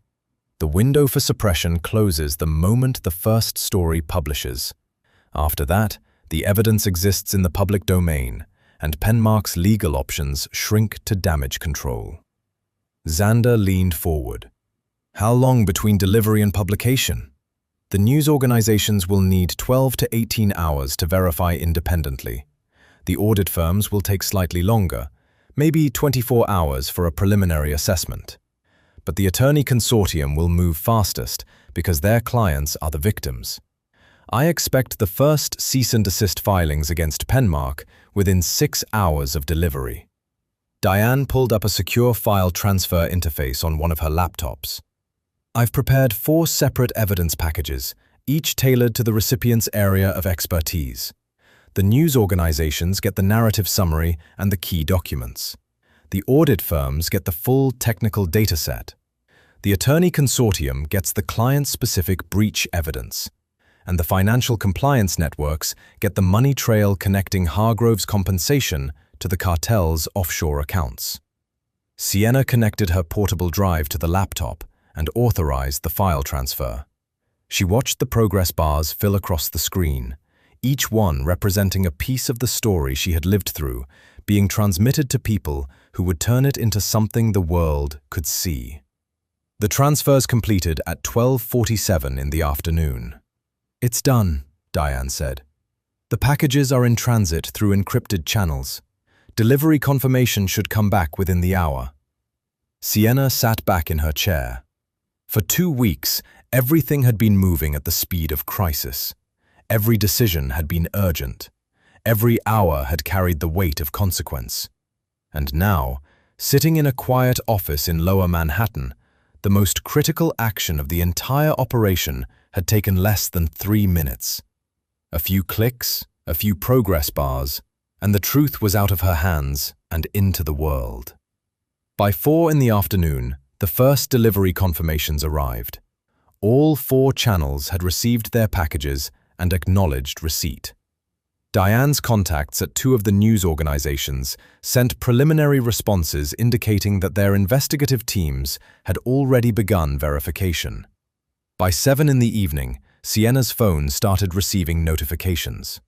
The window for suppression closes the moment the first story publishes. After that, the evidence exists in the public domain, and Penmark's legal options shrink to damage control." Xander leaned forward. "How long between delivery and publication?" "The news organizations will need 12 to 18 hours to verify independently. The audit firms will take slightly longer, maybe 24 hours for a preliminary assessment. But the attorney consortium will move fastest because their clients are the victims. I expect the first cease and desist filings against Penmark within 6 hours of delivery." Diane pulled up a secure file transfer interface on one of her laptops. "I've prepared 4 separate evidence packages, each tailored to the recipient's area of expertise. The news organizations get the narrative summary and the key documents. The audit firms get the full technical dataset. The attorney consortium gets the client-specific breach evidence. And the financial compliance networks get the money trail connecting Hargrove's compensation to the cartel's offshore accounts." Sienna connected her portable drive to the laptop and authorized the file transfer. She watched the progress bars fill across the screen, each one representing a piece of the story she had lived through, being transmitted to people who would turn it into something the world could see. The transfers completed at 12:47 in the afternoon. "It's done," Diane said. "The packages are in transit through encrypted channels. Delivery confirmation should come back within the hour." Sienna sat back in her chair. For 2 weeks, Everything had been moving at the speed of crisis. Every decision had been urgent. Every hour had carried the weight of consequence. And now, sitting in a quiet office in Lower Manhattan, the most critical action of the entire operation had taken less than 3 minutes. A few clicks, a few progress bars, and the truth was out of her hands and into the world. By 4 in the afternoon, the first delivery confirmations arrived. All 4 channels had received their packages and acknowledged receipt. Diane's contacts at 2 of the news organizations sent preliminary responses indicating that their investigative teams had already begun verification. By 7 in the evening, Sienna's phone started receiving notifications.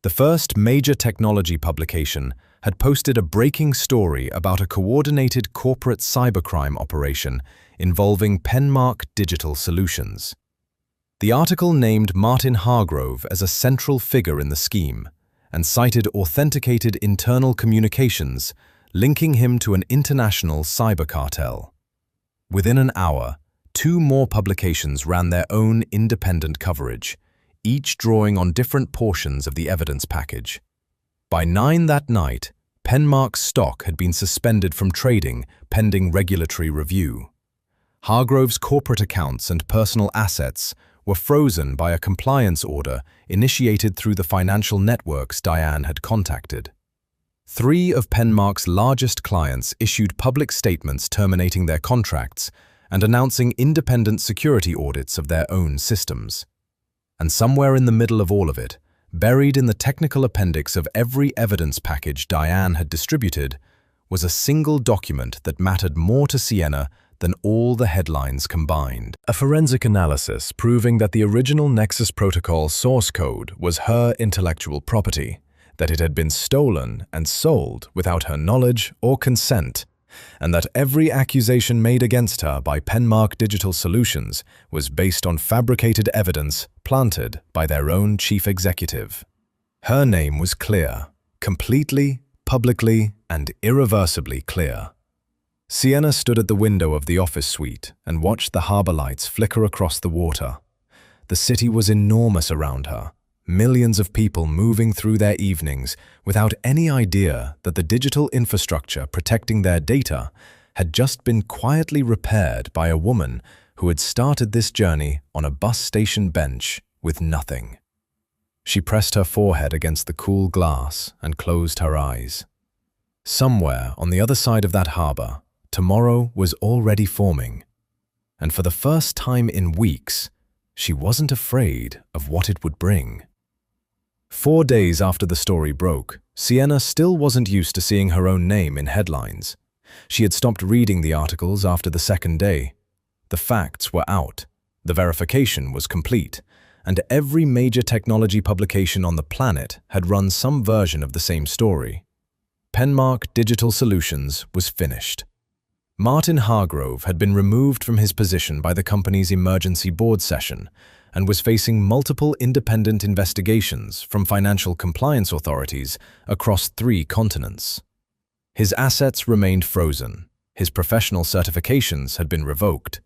The first major technology publication had posted a breaking story about a coordinated corporate cybercrime operation involving Penmark Digital Solutions. The article named Martin Hargrove as a central figure in the scheme and cited authenticated internal communications linking him to an international cyber cartel. Within an hour, 2 more publications ran their own independent coverage, each drawing on different portions of the evidence package. By 9 that night, Penmark's stock had been suspended from trading pending regulatory review. Hargrove's corporate accounts and personal assets were frozen by a compliance order initiated through the financial networks Diane had contacted. 3 of Penmark's largest clients issued public statements terminating their contracts and announcing independent security audits of their own systems. And somewhere in the middle of all of it, buried in the technical appendix of every evidence package Diane had distributed, was a single document that mattered more to Sienna than all the headlines combined. A forensic analysis proving that the original Nexus Protocol source code was her intellectual property, that it had been stolen and sold without her knowledge or consent, and that every accusation made against her by Penmark Digital Solutions was based on fabricated evidence planted by their own chief executive. Her name was clear, completely, publicly, and irreversibly clear. Sienna stood at the window of the office suite and watched the harbor lights flicker across the water. The city was enormous around her, millions of people moving through their evenings without any idea that the digital infrastructure protecting their data had just been quietly repaired by a woman who had started this journey on a bus station bench with nothing. She pressed her forehead against the cool glass and closed her eyes. Somewhere on the other side of that harbor, tomorrow was already forming, and for the first time in weeks, she wasn't afraid of what it would bring. 4 days after the story broke, Sienna still wasn't used to seeing her own name in headlines. She had stopped reading the articles after the second day. The facts were out, the verification was complete, and every major technology publication on the planet had run some version of the same story. Penmark Digital Solutions was finished. Martin Hargrove had been removed from his position by the company's emergency board session and was facing multiple independent investigations from financial compliance authorities across 3 continents. His assets remained frozen, his professional certifications had been revoked,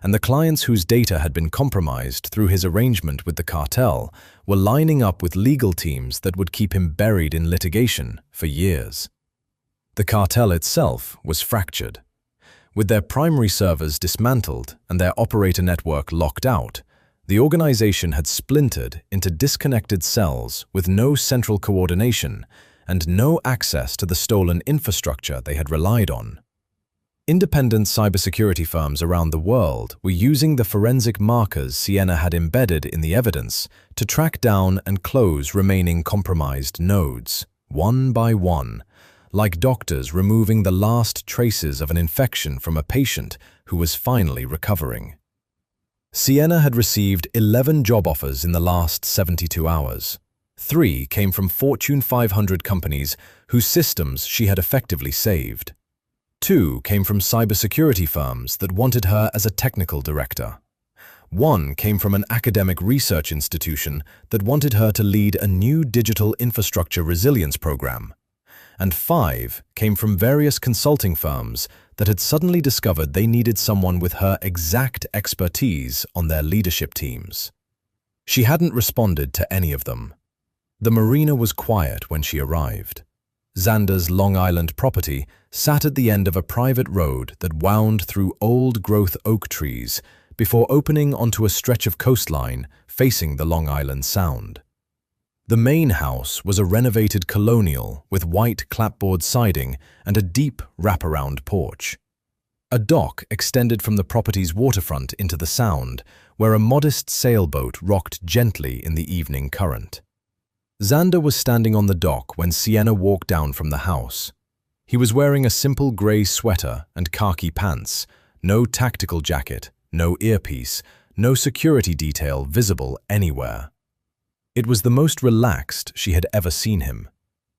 and the clients whose data had been compromised through his arrangement with the cartel were lining up with legal teams that would keep him buried in litigation for years. The cartel itself was fractured. With their primary servers dismantled and their operator network locked out, the organization had splintered into disconnected cells with no central coordination and no access to the stolen infrastructure they had relied on. Independent cybersecurity firms around the world were using the forensic markers Sienna had embedded in the evidence to track down and close remaining compromised nodes, one by one, like doctors removing the last traces of an infection from a patient who was finally recovering. Sienna had received 11 job offers in the last 72 hours. 3 came from Fortune 500 companies whose systems she had effectively saved. 2 came from cybersecurity firms that wanted her as a technical director. 1 came from an academic research institution that wanted her to lead a new digital infrastructure resilience program. and 5 came from various consulting firms that had suddenly discovered they needed someone with her exact expertise on their leadership teams. She hadn't responded to any of them. The marina was quiet when she arrived. Xander's Long Island property sat at the end of a private road that wound through old-growth oak trees before opening onto a stretch of coastline facing the Long Island Sound. The main house was a renovated colonial with white clapboard siding and a deep wraparound porch. A dock extended from the property's waterfront into the Sound, where a modest sailboat rocked gently in the evening current. Xander was standing on the dock when Sienna walked down from the house. He was wearing a simple grey sweater and khaki pants, no tactical jacket, no earpiece, no security detail visible anywhere. It was the most relaxed she had ever seen him.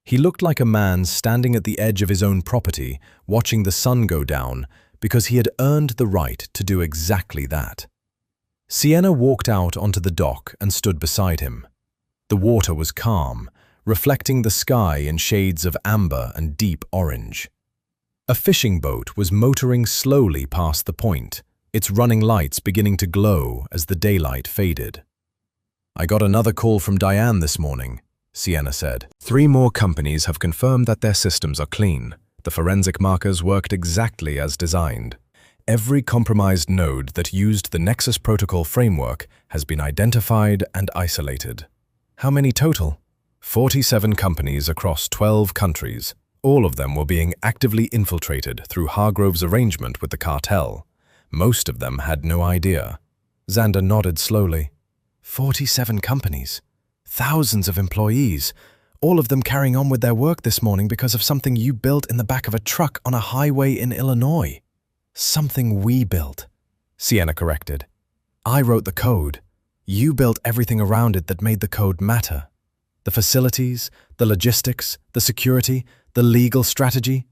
He looked like a man standing at the edge of his own property, watching the sun go down, because he had earned the right to do exactly that. Sienna walked out onto the dock and stood beside him. The water was calm, reflecting the sky in shades of amber and deep orange. A fishing boat was motoring slowly past the point, its running lights beginning to glow as the daylight faded. "I got another call from Diane this morning," Sienna said. 3 more companies have confirmed that their systems are clean. The forensic markers worked exactly as designed. Every compromised node that used the Nexus Protocol framework has been identified and isolated. "How many total?" 47 companies across 12 countries. All of them were being actively infiltrated through Hargrove's arrangement with the cartel. Most of them had no idea. Xander nodded slowly. 47 companies. Thousands of employees. All of them carrying on with their work this morning because of something you built in the back of a truck on a highway in Illinois. "Something we built," Sienna corrected. "I wrote the code. You built everything around it that made the code matter. The facilities, the logistics, the security, the legal strategy.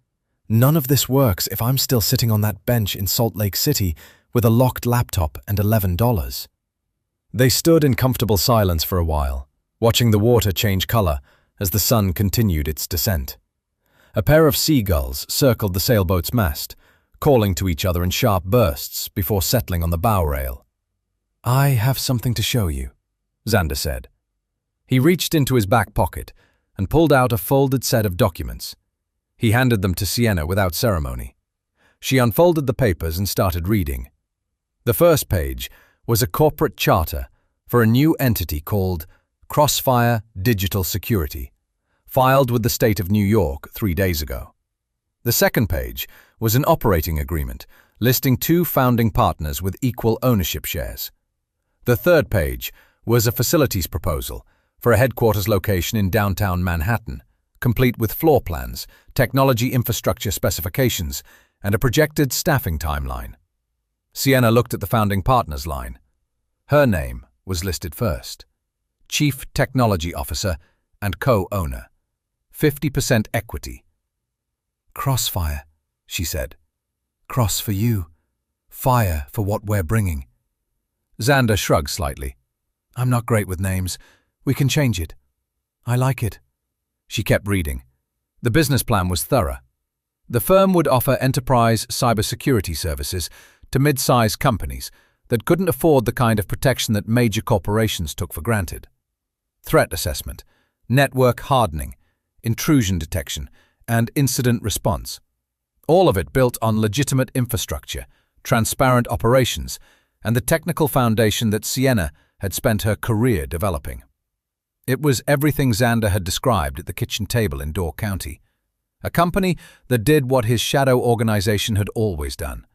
None of this works if I'm still sitting on that bench in Salt Lake City with a locked laptop and $11. They stood in comfortable silence for a while, watching the water change color as the sun continued its descent. A pair of seagulls circled the sailboat's mast, calling to each other in sharp bursts before settling on the bow rail. "I have something to show you," Xander said. He reached into his back pocket and pulled out a folded set of documents. He handed them to Sienna without ceremony. She unfolded the papers and started reading. The first page was a corporate charter for a new entity called Crossfire Digital Security, filed with the state of New York 3 days ago. The second page was an operating agreement listing 2 founding partners with equal ownership shares. The third page was a facilities proposal for a headquarters location in downtown Manhattan, complete with floor plans, technology infrastructure specifications, and a projected staffing timeline. Sienna looked at the founding partners line. Her name was listed first. Chief Technology Officer and co-owner. 50% equity. "Crossfire," she said. "Cross for you. Fire for what we're bringing." Xander shrugged slightly. "I'm not great with names. We can change it." "I like it." She kept reading. The business plan was thorough. The firm would offer enterprise cybersecurity services to mid-sized companies that couldn't afford the kind of protection that major corporations took for granted. Threat assessment, network hardening, intrusion detection, and incident response. All of it built on legitimate infrastructure, transparent operations, and the technical foundation that Sienna had spent her career developing. It was everything Xander had described at the kitchen table in Door County. A company that did what his shadow organization had always done,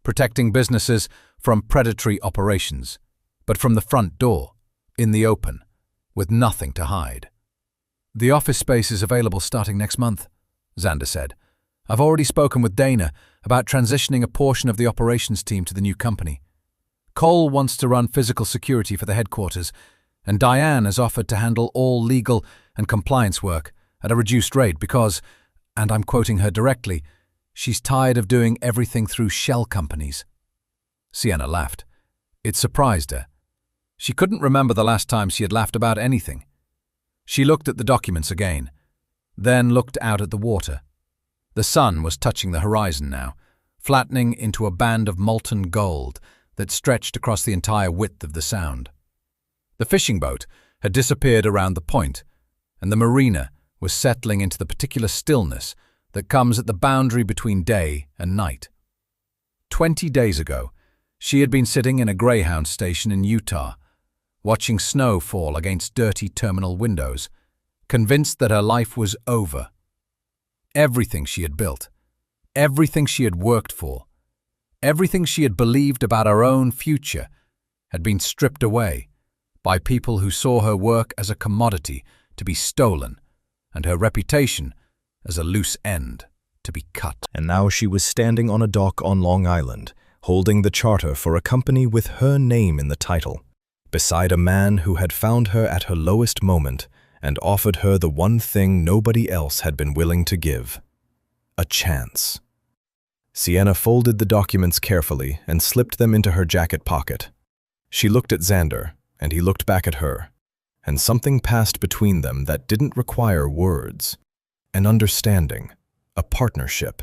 protecting businesses from predatory operations, but from the front door, in the open, with nothing to hide. "The office space is available starting next month," Xander said. "I've already spoken with Dana about transitioning a portion of the operations team to the new company. Cole wants to run physical security for the headquarters, and Diane has offered to handle all legal and compliance work at a reduced rate because, and I'm quoting her directly, she's tired of doing everything through shell companies." Sienna laughed. It surprised her. She couldn't remember the last time she had laughed about anything. She looked at the documents again. then looked out at the water. The sun was touching the horizon now, flattening into a band of molten gold that stretched across the entire width of the sound. The fishing boat had disappeared around the point, and the marina was settling into the particular stillness that comes at the boundary between day and night. 20 days ago, she had been sitting in a Greyhound station in Utah, watching snow fall against dirty terminal windows, convinced that her life was over. Everything she had built, everything she had worked for, everything she had believed about her own future had been stripped away by people who saw her work as a commodity to be stolen and her reputation as a loose end to be cut. And now she was standing on a dock on Long Island, holding the charter for a company with her name in the title, beside a man who had found her at her lowest moment and offered her the one thing nobody else had been willing to give: a chance. Sienna folded the documents carefully and slipped them into her jacket pocket. She looked at Xander, and he looked back at her, and something passed between them that didn't require words. An understanding, a partnership,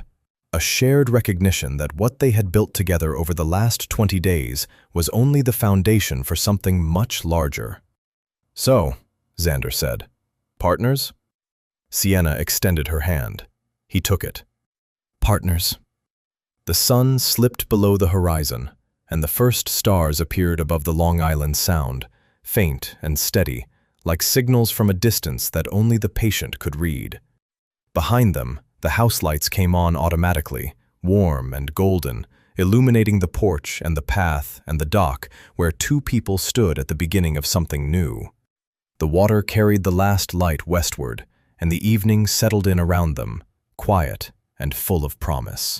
a shared recognition that what they had built together over the last 20 days was only the foundation for something much larger. "So," Xander said, "partners?" Sienna extended her hand. He took it. "Partners." The sun slipped below the horizon, and the first stars appeared above the Long Island Sound, faint and steady, like signals from a distance that only the patient could read. Behind them, the house lights came on automatically, warm and golden, illuminating the porch and the path and the dock where two people stood at the beginning of something new. The water carried the last light westward, and the evening settled in around them, quiet and full of promise.